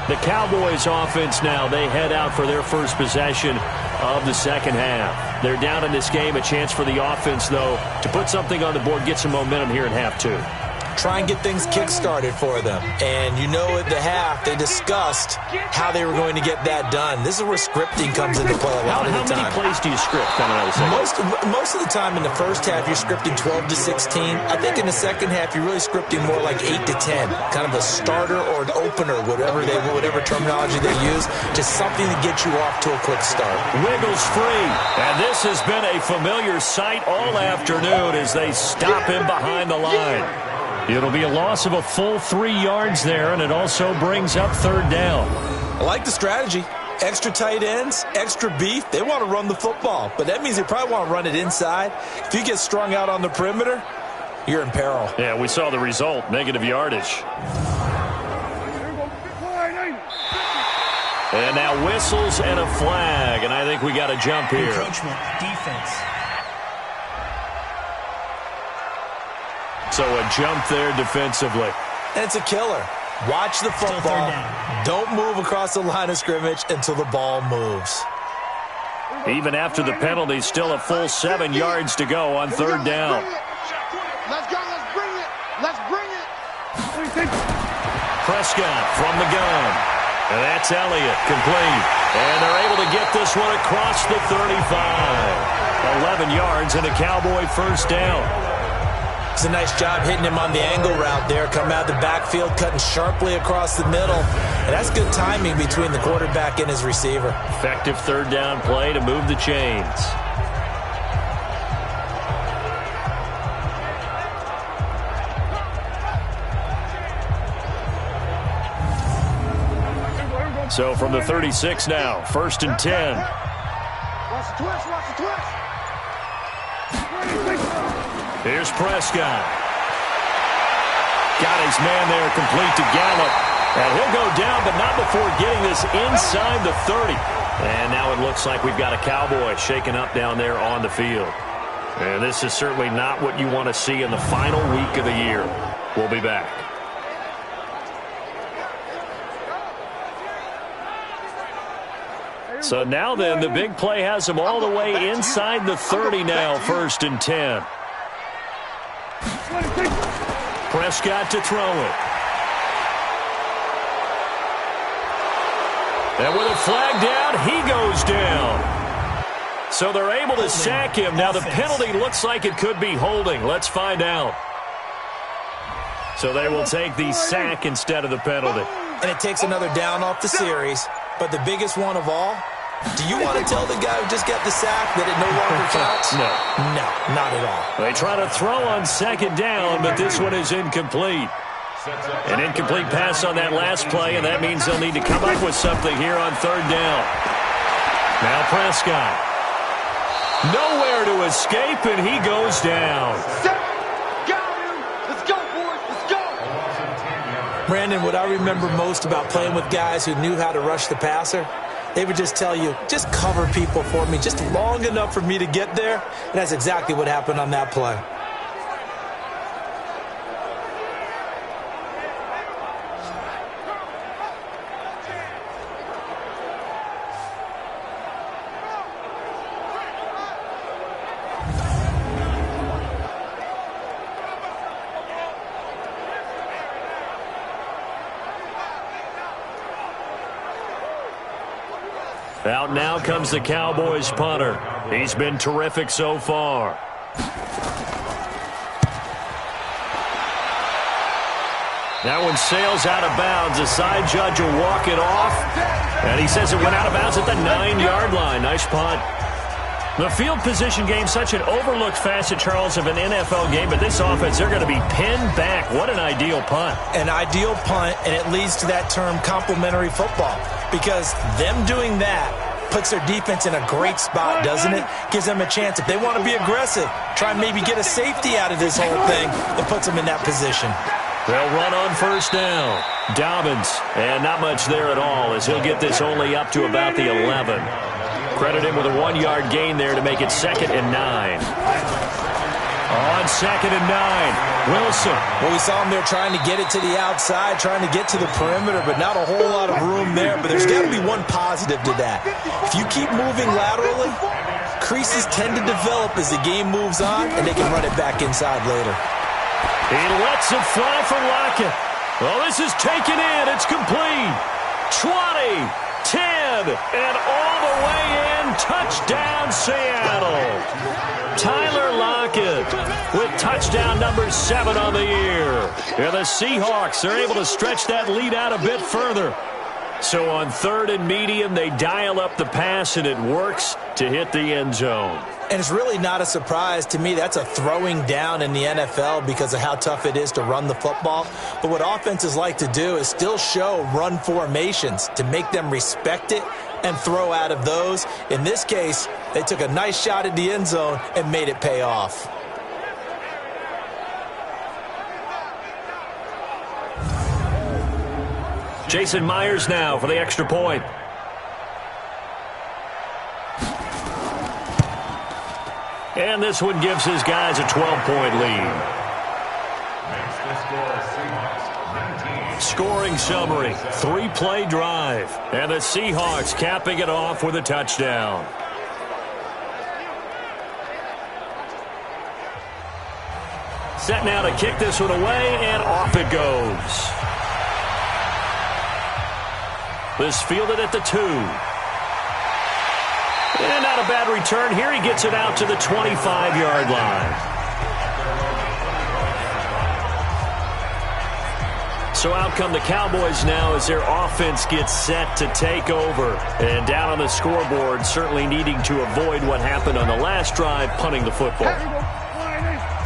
The Cowboys offense now, they head out for their first possession of the second half. They're down in this game, a chance for the offense, though, to put something on the board, get some momentum here in half 2. Try and get things kick-started for them. And you know at the half, they discussed how they were going to get that done. This is where scripting comes into play a lot of the time. How many plays do you script coming out of the second? Most of the time in the first half, you're scripting 12 to 16. I think in the second half, you're really scripting more like 8 to 10. Kind of a starter or an opener, whatever terminology they use. Just something to get you off to a quick start. Wiggles free. And this has been a familiar sight all afternoon as they stop him behind the line. It'll be a loss of a full 3 yards there, and it also brings up 3rd down. I like the strategy. Extra tight ends, extra beef. They want to run the football, but that means they probably want to run it inside. If you get strung out on the perimeter, you're in peril. Yeah, we saw the result, negative yardage. And now whistles and a flag, and I think we got a jump here. Encroachment, defense. So a jump there defensively. And it's a killer. Watch the football. Don't move across the line of scrimmage until the ball moves. Even after the penalty, still a full 7 yards to go on 3rd down. Let's go. Let's bring it. Let's bring it. Prescott from the gun. And that's Elliott, complete. And they're able to get this one across the 35. 11 yards and a Cowboy first down. It's a nice job hitting him on the angle route there. Coming out of the backfield, cutting sharply across the middle. And that's good timing between the quarterback and his receiver. Effective 3rd down play to move the chains. So from the 36 now, 1st and 10. Watch the twist. Watch the twist. Here's Prescott. Got his man there, complete to Gallup. And he'll go down, but not before getting this inside the 30. And now it looks like we've got a Cowboy shaken up down there on the field. And this is certainly not what you want to see in the final week of the year. We'll be back. So now then, the big play has him all the way inside the 30 now, 1st and 10. Prescott to throw it. And with a flag down, he goes down. So they're able to sack him. Now the penalty looks like it could be holding. Let's find out. So they will take the sack instead of the penalty. And it takes another down off the series. But the biggest one of all, do you want to tell the guy who just got the sack that it no longer counts? No. No, not at all. They try to throw on 2nd down, but this one is incomplete. An incomplete pass on that last play, and that means they'll need to come up with something here on 3rd down. Now Prescott. Nowhere to escape, and he goes down. Got him. Let's go, boys. Let's go. Brandon, what I remember most about playing with guys who knew how to rush the passer, they would just tell you, just cover people for me, just long enough for me to get there. And that's exactly what happened on that play. Out now comes the Cowboys punter. He's been terrific so far. That one sails out of bounds. The side judge will walk it off. And he says it went out of bounds at the 9-yard line. Nice punt. The field position game, such an overlooked facet, Charles, of an NFL game. But this offense, they're going to be pinned back. What an ideal punt. An ideal punt, and it leads to that term complementary football. Because them doing that puts their defense in a great spot, doesn't it? Gives them a chance. If they want to be aggressive, try and maybe get a safety out of this whole thing, it puts them in that position. They'll run on first down. Dobbins, and not much there at all as he'll get this only up to about the 11. Credit him with a 1-yard gain there to make it 2nd and 9. On 2nd and 9, Wilson. Well, we saw him there trying to get it to the outside, trying to get to the perimeter, but not a whole lot of room there. But there's got to be one positive to that. If you keep moving laterally, creases tend to develop as the game moves on, and they can run it back inside later. He lets it fly for Lockett. Well, this is taken in. It's complete. 20, 10, and all the way in. Touchdown, Seattle. Tyler Lockett with touchdown number 7 on the year. And the Seahawks are able to stretch that lead out a bit further. So on 3rd and medium, they dial up the pass, and it works to hit the end zone. And it's really not a surprise to me. That's a throwing down in the NFL because of how tough it is to run the football. But what offenses like to do is still show run formations to make them respect it and throw out of those. In this case, they took a nice shot at the end zone and made it pay off. Jason Myers now for the extra point. And this one gives his guys a 12-point lead. Scoring summary, 3-play drive. And the Seahawks capping it off with a touchdown. Set now to kick this one away, and off it goes. This fielded at the 2. And not a bad return here. He gets it out to the 25-yard line. So out come the Cowboys now as their offense gets set to take over. And down on the scoreboard, certainly needing to avoid what happened on the last drive, punting the football.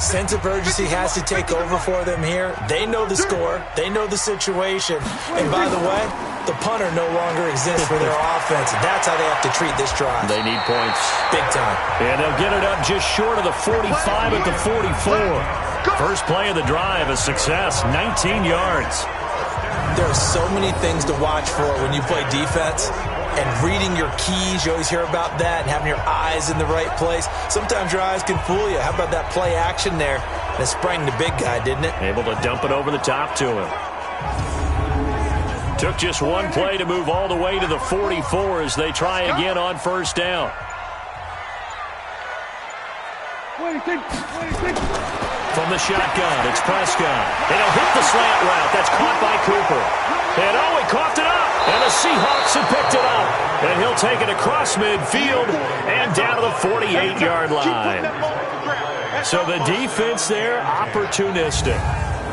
Sense of urgency has to take over for them here. They know the score. They know the situation. And by the way, the punter no longer exists for their offense. That's how they have to treat this drive. They need points. Big time. And they'll get it up just short of the 45 at the 44. First play of the drive, a success, 19 yards. There are so many things to watch for when you play defense. And reading your keys, you always hear about that, and having your eyes in the right place. Sometimes your eyes can fool you. How about that play action there? And it sprang the big guy, didn't it? Able to dump it over the top to him. Took just one play to move all the way to the 44 as they try again on first down. From the shotgun, it's Prescott. And he'll hit the slant route. That's caught by Cooper. And oh, he coughed it up. And the Seahawks have picked it up. And he'll take it across midfield and down to the 48-yard line. So the defense there, opportunistic.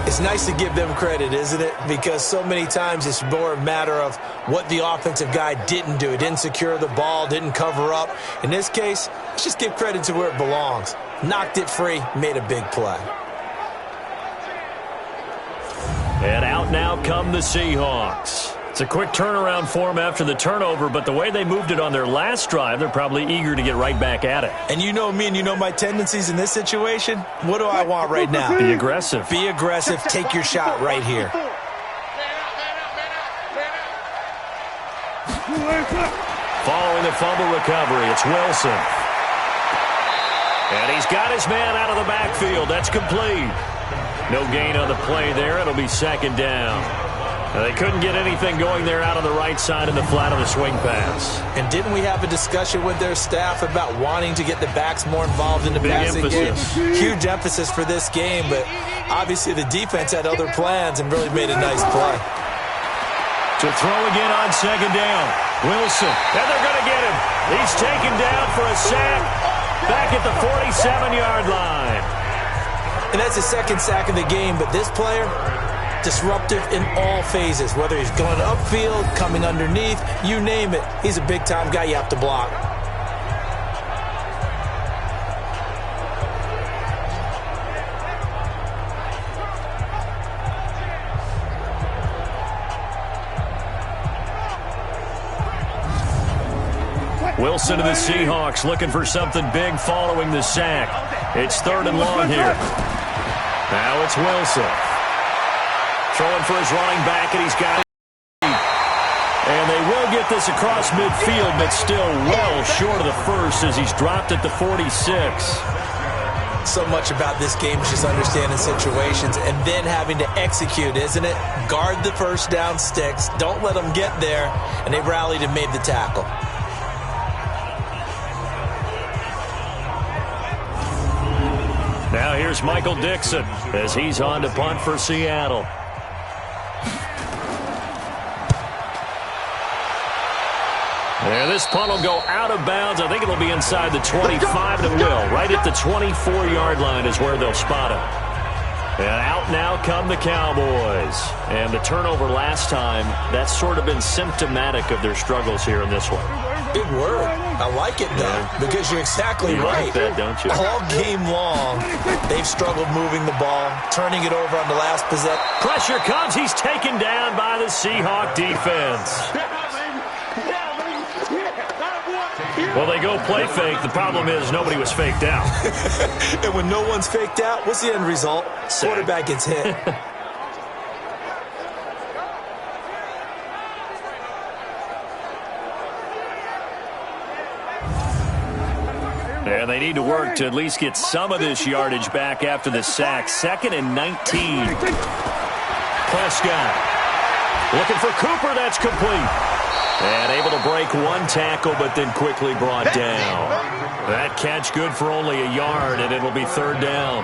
It's nice to give them credit, isn't it? Because so many times it's more a matter of what the offensive guy didn't do. He didn't secure the ball, didn't cover up. In this case, let's just give credit to where it belongs. Knocked it free, made a big play. And out now come the Seahawks. It's a quick turnaround for them after the turnover, but the way they moved it on their last drive, they're probably eager to get right back at it. And you know me and you know my tendencies in this situation. What do I want right now? Be aggressive. Be aggressive. Take your shot right here. Following the fumble recovery, it's Wilson. And he's got his man out of the backfield. That's complete. No gain on the play there. It'll be second down. Now, they couldn't get anything going there out on the right side in the flat of the swing pass. And didn't we have a discussion with their staff about wanting to get the backs more involved in the passing game? Huge emphasis for this game, but obviously the defense had other plans and really made a nice play. To throw again on second down. Wilson, and they're going to get him. He's taken down for a sack back at the 47-yard line. And that's his second sack of the game, but this player, disruptive in all phases, whether he's going upfield, coming underneath, you name it. He's a big-time guy you have to block. Wilson to the Seahawks looking for something big following the sack. It's 3rd and long here. Now it's Wilson. Throwing for his running back, and he's got it. And they will get this across midfield, but still well short of the first as he's dropped at the 46. So much about this game is just understanding situations and then having to execute, isn't it? Guard the first down sticks. Don't let them get there. And they rallied and made the tackle. Now here's Michael Dixon as he's on to punt for Seattle. There, this punt will go out of bounds. I think it'll be inside the 25, and it will. Right at the 24-yard line is where they'll spot him. And out now come the Cowboys. And the turnover last time, that's sort of been symptomatic of their struggles here in this one. Big word. I like it, though, because you're exactly right. Like that, don't you? All game long, they've struggled moving the ball, turning it over on the last possession. Pressure comes. He's taken down by the Seahawk defense. Well, they go play fake. The problem is nobody was faked out. And when no one's faked out, what's the end result? Sack. Quarterback gets hit. And they need to work to at least get some of this yardage back after the sack. 2nd and 19. Prescott looking for Cooper. That's complete. And able to break one tackle, but then quickly brought down. That catch good for only a yard, and it'll be 3rd down.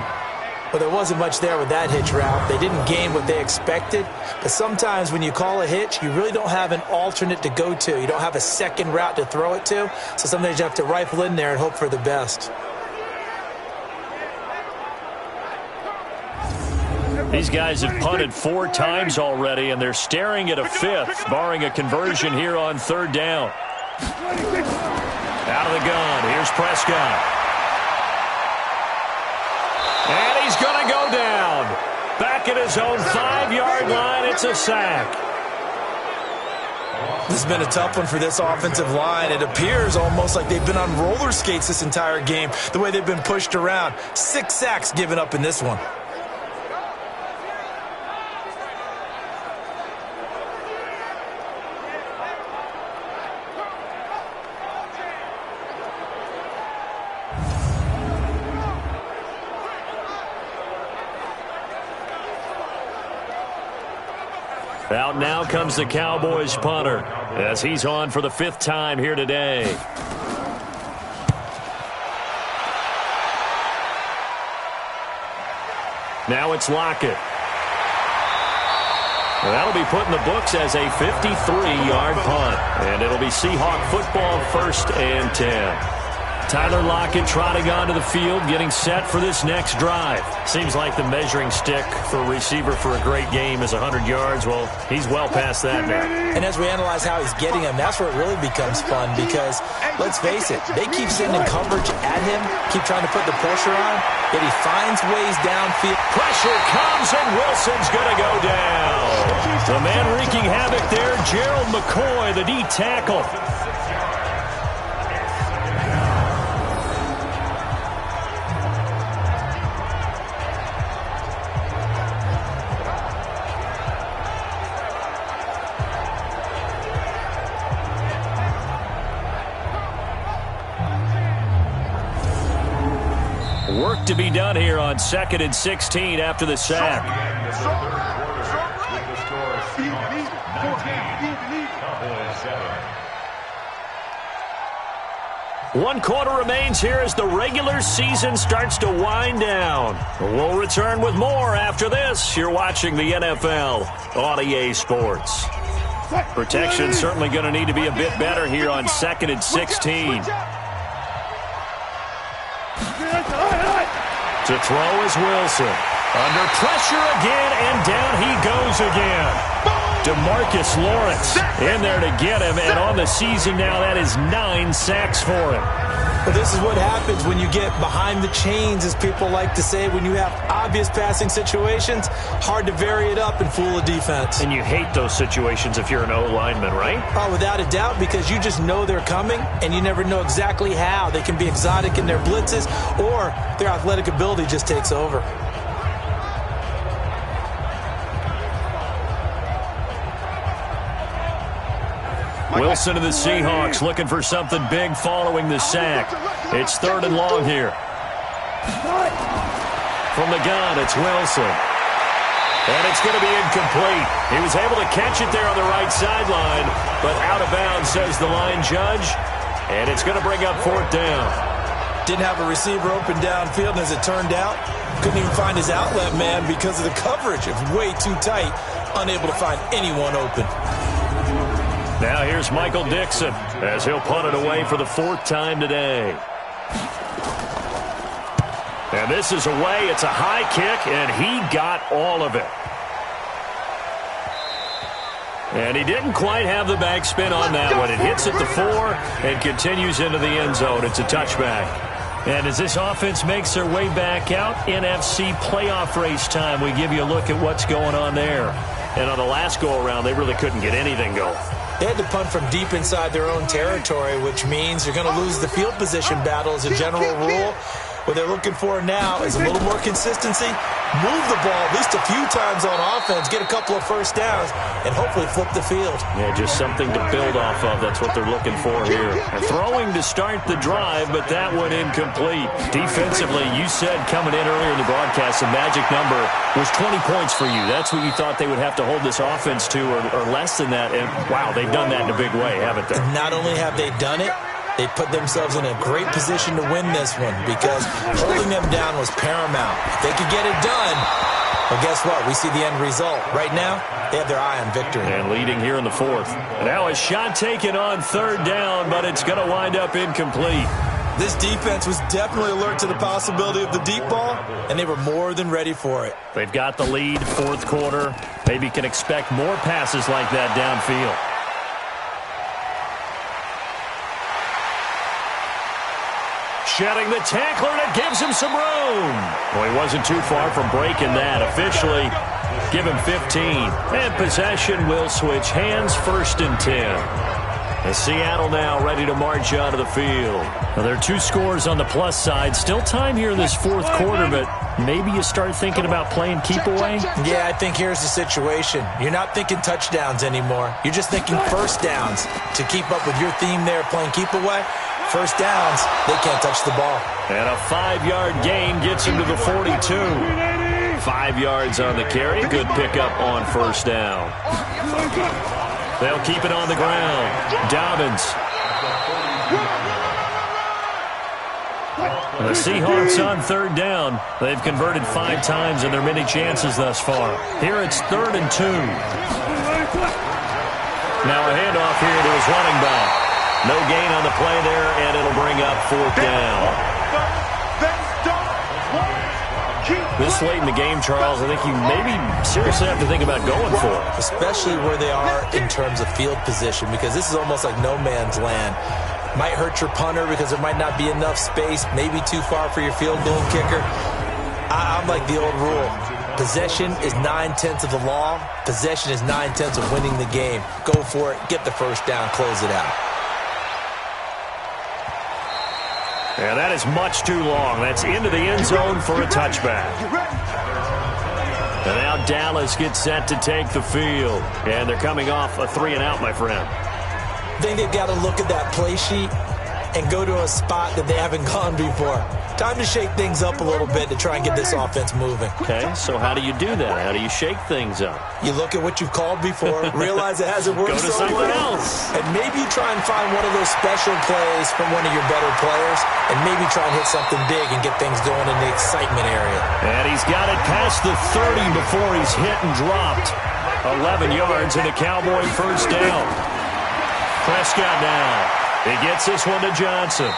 Well, there wasn't much there with that hitch route. They didn't gain what they expected. But sometimes when you call a hitch, you really don't have an alternate to go to. You don't have a second route to throw it to. So sometimes you have to rifle in there and hope for the best. These guys have punted 4 times already, and they're staring at a 5th, barring a conversion here on 3rd down. Out of the gun, here's Prescott. And he's going to go down. Back at his own 5-yard line, it's a sack. This has been a tough one for this offensive line. It appears almost like they've been on roller skates this entire game, the way they've been pushed around. 6 sacks given up in this one. Out now comes the Cowboys punter as he's on for the 5th time here today. Now it's Lockett. Well, that'll be put in the books as a 53-yard punt. And it'll be Seahawk football, 1st and 10. Tyler Lockett trotting onto the field, getting set for this next drive. Seems like the measuring stick for a receiver for a great game is 100 yards. Well, he's well past that now. And as we analyze how he's getting them, that's where it really becomes fun because, let's face it, they keep sending coverage at him, keep trying to put the pressure on, yet he finds ways downfield. Pressure comes, and Wilson's going to go down. The man wreaking havoc there, Gerald McCoy, the D tackle. Work to be done here on 2nd and 16 after the sack. One quarter remains here as the regular season starts to wind down. We'll return with more after this. You're watching the NFL on EA Sports. Protection certainly going to need to be a bit better here on 2nd and 16. To throw is Wilson. Under pressure again, and down he goes again. DeMarcus Lawrence in there to get him, and on the season now, that is 9 sacks for him. Well, this is what happens when you get behind the chains, as people like to say. When you have obvious passing situations, hard to vary it up and fool a defense. And you hate those situations if you're an O-lineman, right? Oh, without a doubt, because you just know they're coming, and you never know exactly how. They can be exotic in their blitzes, or their athletic ability just takes over. Wilson of the Seahawks looking for something big following the sack. It's 3rd and long here. From the gun, it's Wilson. And it's going to be incomplete. He was able to catch it there on the right sideline, but out of bounds, says the line judge. And it's going to bring up 4th down. Didn't have a receiver open downfield, and as it turned out, couldn't even find his outlet man because of the coverage. It was way too tight, unable to find anyone open. Now here's Michael Dixon as he'll punt it away for the 4th time today. And this is away. It's a high kick, and he got all of it. And he didn't quite have the backspin on that one. It hits at the 4 and continues into the end zone. It's a touchback. And as this offense makes their way back out, NFC playoff race time, we give you a look at what's going on there. And on the last go-around, they really couldn't get anything going. They had to punt from deep inside their own territory, which means you're going to lose the field position battle as a general rule. What they're looking for now is a little more consistency, move the ball at least a few times on offense, get a couple of first downs, and hopefully flip the field. Yeah, just something to build off of. That's what they're looking for here. And throwing to start the drive, but that one incomplete. Defensively, you said coming in earlier in the broadcast, the magic number was 20 points for you. That's what you thought they would have to hold this offense to, or less than that. And, wow, they've done that in a big way, haven't they? Not only have they done it, they put themselves in a great position to win this one because holding them down was paramount. If they could get it done, well, guess what? We see the end result. Right now, they have their eye on victory. And leading here in the 4th. Now a shot taken on 3rd down, but it's going to wind up incomplete. This defense was definitely alert to the possibility of the deep ball, and they were more than ready for it. They've got the lead, 4th quarter. Maybe can expect more passes like that downfield. Shedding the tackler, and it gives him some room. Well, he wasn't too far from breaking that. Officially, give him 15. And possession will switch hands, 1st and 10. And Seattle now ready to march out of the field. Now, there are 2 scores on the plus side. Still time here in this 4th quarter, but maybe you start thinking about playing keep away? Yeah, I think here's the situation. You're not thinking touchdowns anymore. You're just thinking first downs. To keep up with your theme there, playing keep away, first downs, they can't touch the ball. And a 5-yard gain gets him to the 42. 5 yards on the carry. Good pickup on 1st down. They'll keep it on the ground. Dobbins. The Seahawks on 3rd down. They've converted 5 times in their many chances thus far. Here it's 3rd and 2. Now a handoff here to his running back. No gain on the play there, and it'll bring up 4th down. This late in the game, Charles, I think you maybe seriously have to think about going for it. Especially where they are in terms of field position, because this is almost like no man's land. Might hurt your punter because there might not be enough space, maybe too far for your field goal kicker. I'm like the old rule. Possession is 9/10 of the law. Possession is 9/10 of winning the game. Go for it, get the first down, close it out. And that is much too long. That's into the end zone for a touchback. And now Dallas gets set to take the field. And they're coming off a 3-and-out, my friend. I think they've got to look at that play sheet and go to a spot that they haven't gone before. Time to shake things up a little bit to try and get this offense moving. Okay, so how do you do that? How do you shake things up? You look at what you've called before, realize it hasn't worked so well. Go to something else. And maybe try and find one of those special plays from one of your better players, and maybe try and hit something big and get things going in the excitement area. And he's got it past the 30 before he's hit and dropped. 11 yards and a Cowboy first down. Prescott now. He gets this one to Johnson.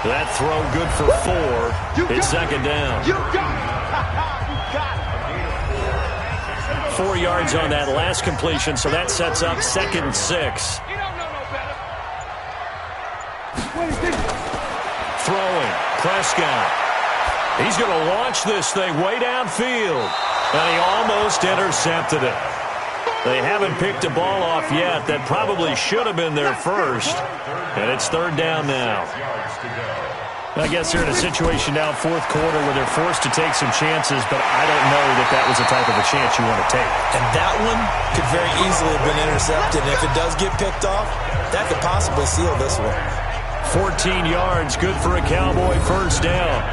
That throw good for 4. It's second down. 4 yards on that last completion, so that sets up 2nd and 6. Throwing, Prescott. He's going to launch this thing way downfield, and he almost intercepted it. They haven't picked a ball off yet. That probably should have been their first, and it's 3rd down now. I guess they're in a situation now, 4th quarter, where they're forced to take some chances, but I don't know that that was the type of a chance you want to take. And that one could very easily have been intercepted. And if it does get picked off, that could possibly seal this one. 14 yards, good for a Cowboy first down.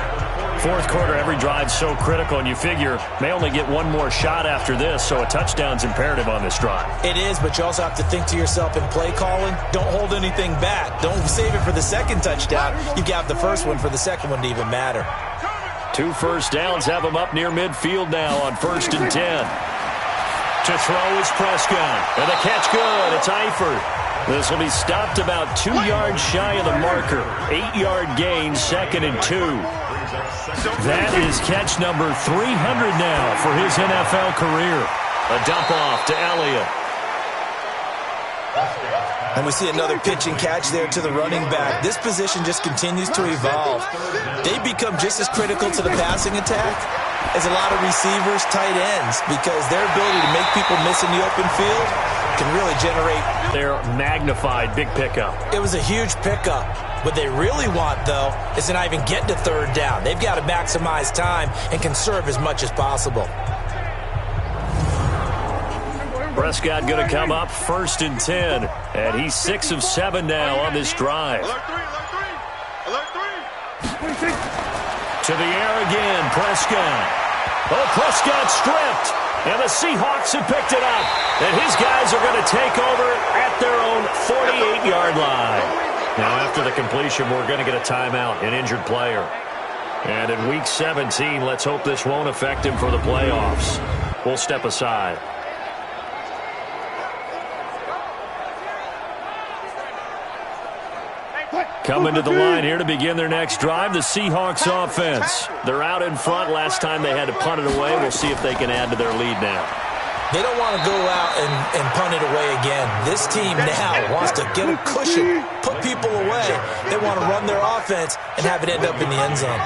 4th quarter, every drive's so critical, and you figure may only get one more shot after this, so a touchdown's imperative on this drive. It is, but you also have to think to yourself in play calling, don't hold anything back. Don't save it for the second touchdown. You got the first one for the second one to even matter. 2 first downs have them up near midfield now on 1st and 10. To throw is Prescott, and the catch good. It's Eifert. This will be stopped about 2 yards shy of the marker. 8-yard gain, 2nd and 2. That is catch number 300 now for his NFL career. A dump off to Elliott. And we see another pitch and catch there to the running back. This position just continues to evolve. They become just as critical to the passing attack as a lot of receivers, tight ends, because their ability to make people miss in the open field can really generate their magnified big pickup. It was a huge pickup. What they really want, though, is to not even get to 3rd down. They've got to maximize time and conserve as much as possible. Prescott going to come up 1st and 10, and he's 6 of 7 now on this drive. To the air again, Prescott. Oh, Prescott stripped, and the Seahawks have picked it up. And his guys are going to take over at their own 48-yard line. Now, after the completion, we're going to get a timeout, an injured player. And in Week 17, let's hope this won't affect him for the playoffs. We'll step aside. Coming to the line here to begin their next drive, the Seahawks offense. They're out in front. Last time they had to punt it away. We'll see if they can add to their lead now. They don't want to go out and punt it away again. This team now wants to get a cushion, put people away. They want to run their offense and have it end up in the end zone.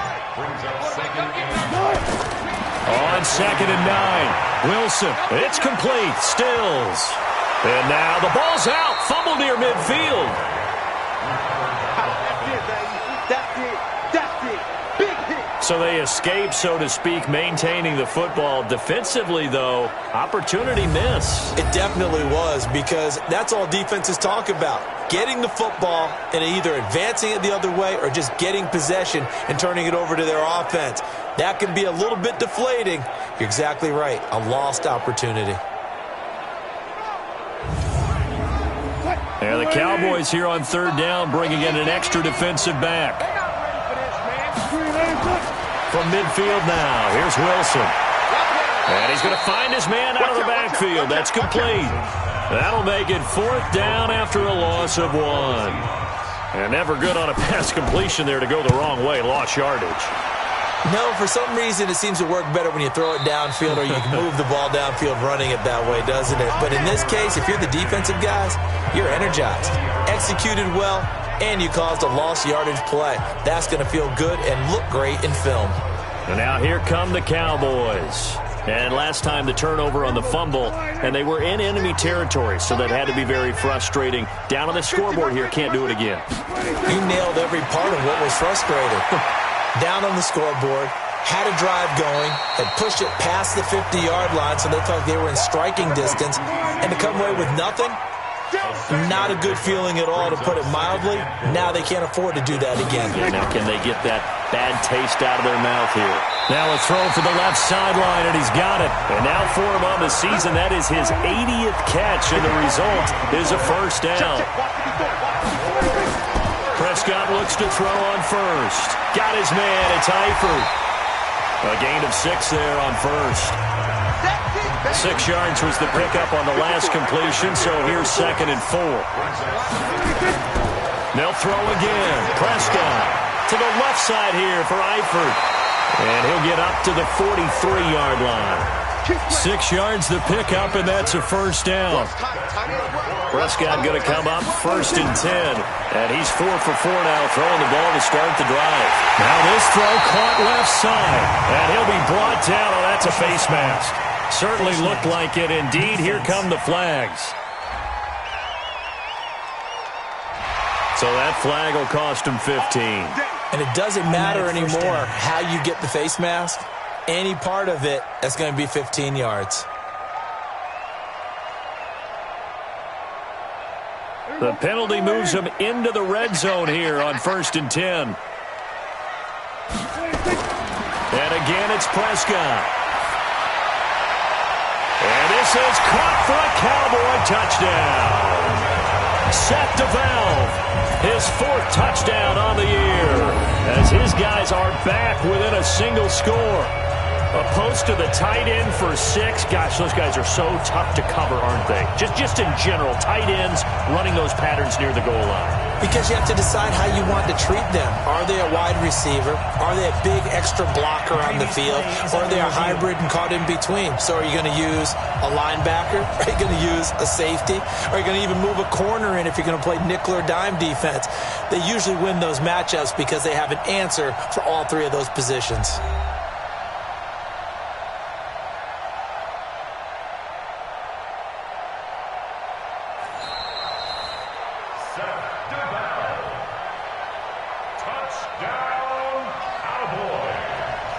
On 2nd and 9, Wilson. It's complete. Stills. And now the ball's out. Fumble near midfield. So they escape, so to speak, maintaining the football. Defensively, though, opportunity miss. It definitely was, because that's all defenses talk about. Getting the football and either advancing it the other way or just getting possession and turning it over to their offense. That can be a little bit deflating. You're exactly right. A lost opportunity. And the Cowboys here on 3rd down, bringing in an extra defensive back. From midfield now, here's Wilson. And he's going to find his man out of the backfield. That's complete. That'll make it 4th down after a loss of 1. And never good on a pass completion there to go the wrong way. Lost yardage. No, for some reason it seems to work better when you throw it downfield or you can move the ball downfield running it that way, doesn't it? But in this case, if you're the defensive guys, you're energized. Executed well, and you caused a lost yardage play. That's going to feel good and look great in film. And now here come the Cowboys. And last time the turnover on the fumble, and they were in enemy territory, so that had to be very frustrating. Down on the scoreboard here, can't do it again. You nailed every part of what was frustrating. Down on the scoreboard, had a drive going, had pushed it past the 50-yard line, so they felt they were in striking distance, and to come away with nothing, not a good feeling at all, to put it mildly. Now they can't afford to do that again. Yeah, now can they get that bad taste out of their mouth here? Now a throw for the left sideline, and he's got it. And now for him on the season, that is his 80th catch, and the result is a first down. Prescott looks to throw on 1st. Got his man. It's Eifert. A gain of 6 there on 1st. 6 yards was the pickup on the last completion, so here's 2nd and 4. They'll throw again. Prescott to the left side here for Eifert. And he'll get up to the 43-yard line. 6 yards the pickup, and that's a first down. Prescott going to come up 1st and 10. And he's 4 for 4 now, throwing the ball to start the drive. Now this throw caught left side. And he'll be brought down. Oh, that's a face mask. Certainly looked like it. Indeed, here come the flags. So that flag will cost him 15. And it doesn't matter anymore how you get the face mask. Any part of it, that's going to be 15 yards. The penalty moves him into the red zone here on 1st and 10. And again, it's Prescott. And this is caught for a Cowboy touchdown. Seth DeValve, his 4th touchdown on the year, as his guys are back within a single score. A post to the tight end for 6. Gosh, those guys are so tough to cover, aren't they? Just in general, tight ends running those patterns near the goal line. Because you have to decide how you want to treat them. Are they a wide receiver? Are they a big extra blocker on the field? Or are they a hybrid and caught in between? So are you going to use a linebacker? Are you going to use a safety? Are you going to even move a corner in if you're going to play nickel or dime defense? They usually win those matchups because they have an answer for all 3 of those positions.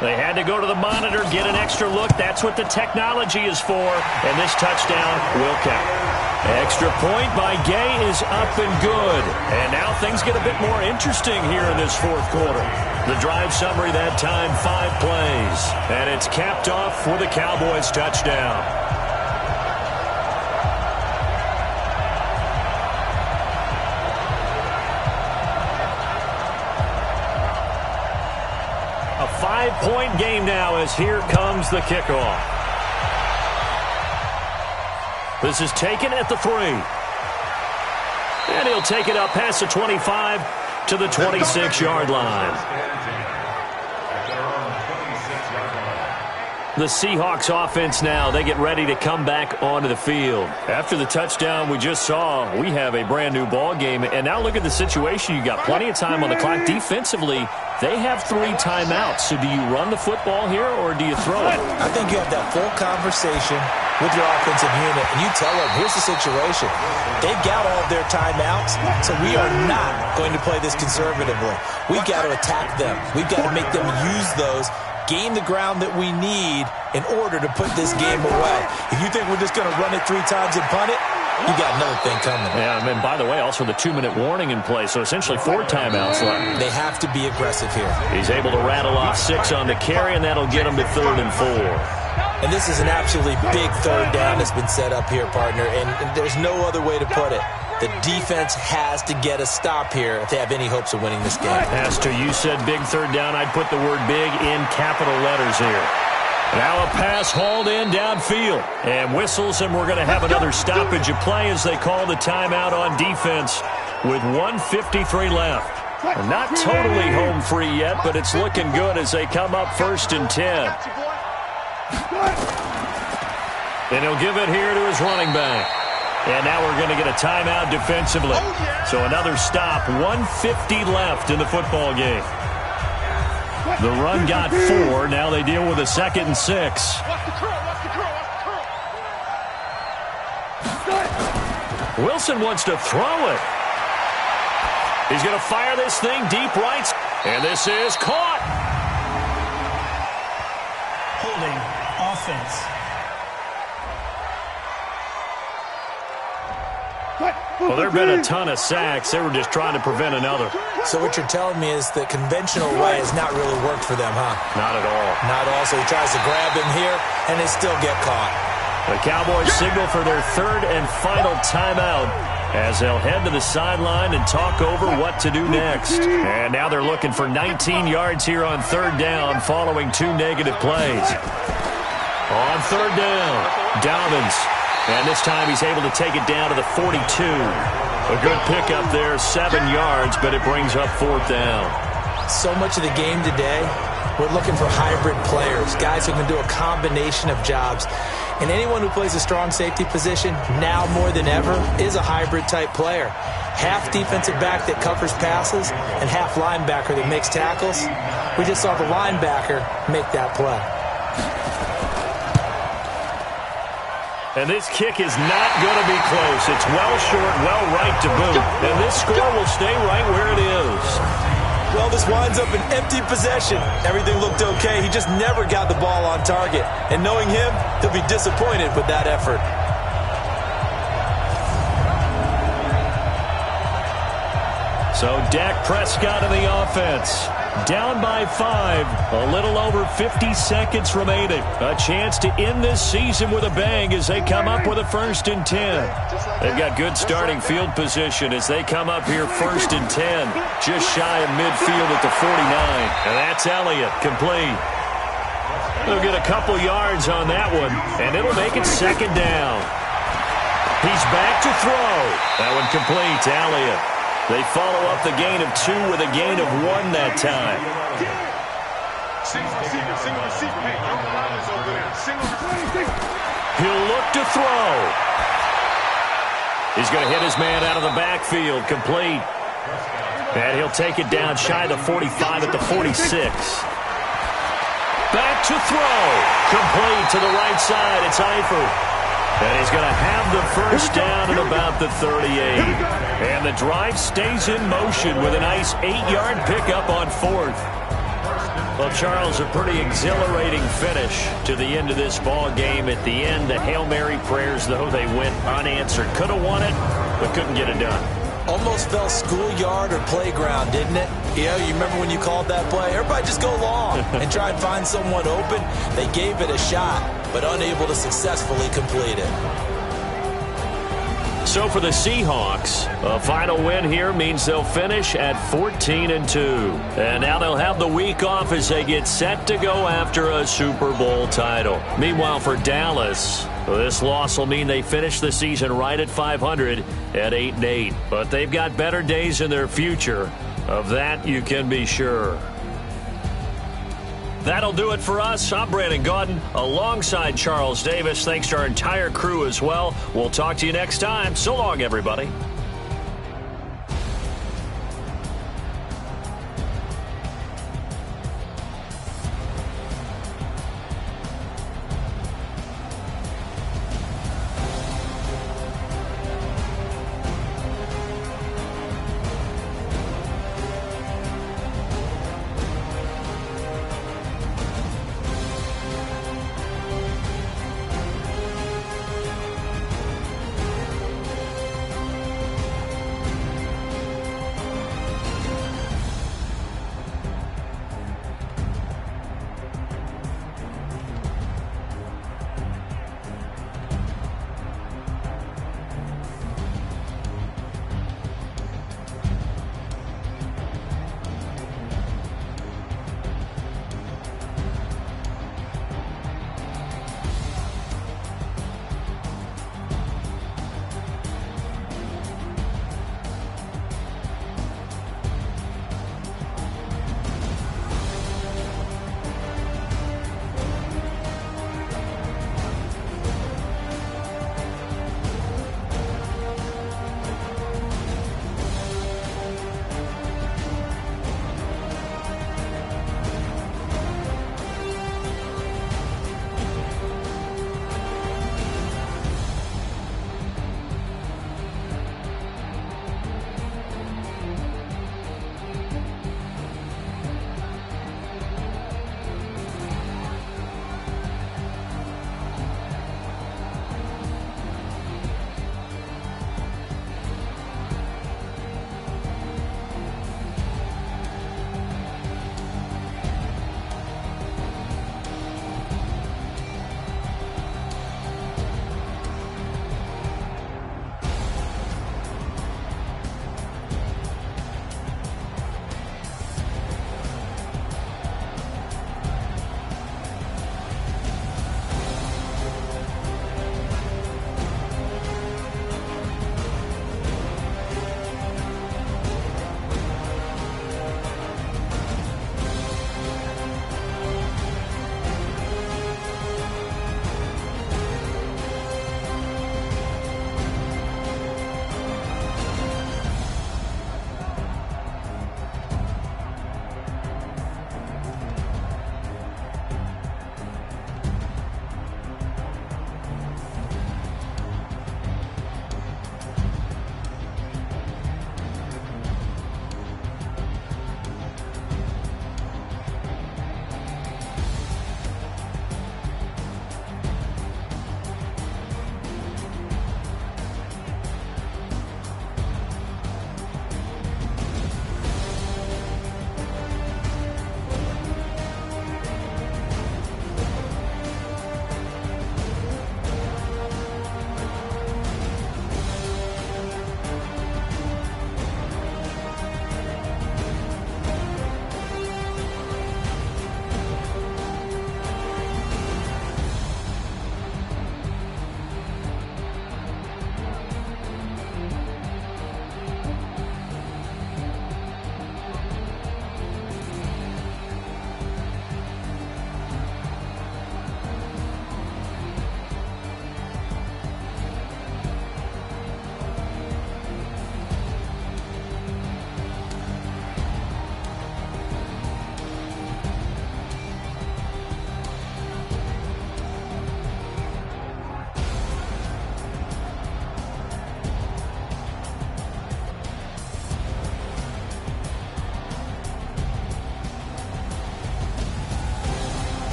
They had to go to the monitor, get an extra look. That's what the technology is for. And this touchdown will count. Extra point by Gay is up and good. And now things get a bit more interesting here in this 4th quarter. The drive summary that time, 5 plays. And it's capped off with a Cowboys touchdown. A 5-point game now as here comes the kickoff. This is taken at the 3. And he'll take it up past the 25 to the 26-yard line. The Seahawks offense now, they get ready to come back onto the field. After the touchdown we just saw, we have a brand new ball game. And now look at the situation. You got plenty of time on the clock. Defensively, they have 3 timeouts. So do you run the football here or do you throw it? I think you have that full conversation with your offensive unit, and you tell them, here's the situation. They've got all of their timeouts, so we are not going to play this conservatively. We've got to attack them. We've got to make them use those, gain the ground that we need in order to put this game away. If you think we're just going to run it 3 times and punt it, you got another thing coming. Yeah, and by the way, also the 2-minute warning in play, so essentially 4 timeouts left. They have to be aggressive here. He's able to rattle off 6 on the carry, and that'll get him to 3rd and 4. And this is an absolutely big 3rd down that's been set up here, partner, and there's no other way to put it. The defense has to get a stop here if they have any hopes of winning this game. Pastor, you said big 3rd down. I'd put the word big in capital letters here. Now a pass hauled in downfield and whistles, and we're going to have another stoppage of play as they call the timeout on defense with 1:53 left. And not totally home free yet, but it's looking good as they come up 1st and 10. And he'll give it here to his running back. And now we're going to get a timeout defensively. So another stop, 1:50 left in the football game. The run got 4. Now they deal with a 2nd and 6. Wilson wants to throw it. He's going to fire this thing deep right. And this is caught. Holding offense. Well, there have been a ton of sacks. They were just trying to prevent another. So what you're telling me is the conventional way has not really worked for them, huh? Not at all. Not at all. So he tries to grab him here, and they still get caught. The Cowboys signal for their 3rd and final timeout as they'll head to the sideline and talk over what to do next. And now they're looking for 19 yards here on 3rd down following 2 negative plays. On third down, Dobbins. And this time he's able to take it down to the 42. A good pickup there, 7 yards, but it brings up fourth down. So much of the game today, we're looking for hybrid players, guys who can do a combination of jobs. And anyone who plays a strong safety position, now more than ever, is a hybrid-type player. Half defensive back that covers passes and half linebacker that makes tackles. We just saw the linebacker make that play. And this kick is not going to be close. It's well short, well right to boot. And this score will stay right where it is. Well, this winds up an empty possession. Everything looked okay. He just never got the ball on target. And knowing him, he'll be disappointed with that effort. So Dak Prescott in the offense. Down by 5. A little over 50 seconds remaining. A chance to end this season with a bang as they come up with a 1st and 10. They've got good starting field position as they come up here 1st and 10. Just shy of midfield at the 49. And that's Elliott, complete. They'll get a couple yards on that one, and it'll make it 2nd down. He's back to throw. That one complete to Elliott. They follow up the gain of 2 with a gain of 1 that time. He'll look to throw. He's going to hit his man out of the backfield, complete. And he'll take it down shy of the 45 at the 46. Back to throw. Complete to the right side. It's Eifert. And he's going to have the 1st down at about the 38. And the drive stays in motion with a nice 8-yard pickup on 4th. Well, Charles, a pretty exhilarating finish to the end of this ball game. At the end, the Hail Mary prayers, though, they went unanswered. Could have won it, but couldn't get it done. Almost felt schoolyard or playground, didn't it? You know, you remember when you called that play? Everybody just go long and try and find someone open. They gave it a shot, but unable to successfully complete it. So for the Seahawks, a final win here means they'll finish at 14-2. And now they'll have the week off as they get set to go after a Super Bowl title. Meanwhile, for Dallas, this loss will mean they finish the season right at 500 at 8-8. But they've got better days in their future. Of that, you can be sure. That'll do it for us. I'm Brandon Gaudin alongside Charles Davis. Thanks to our entire crew as well. We'll talk to you next time. So long, everybody.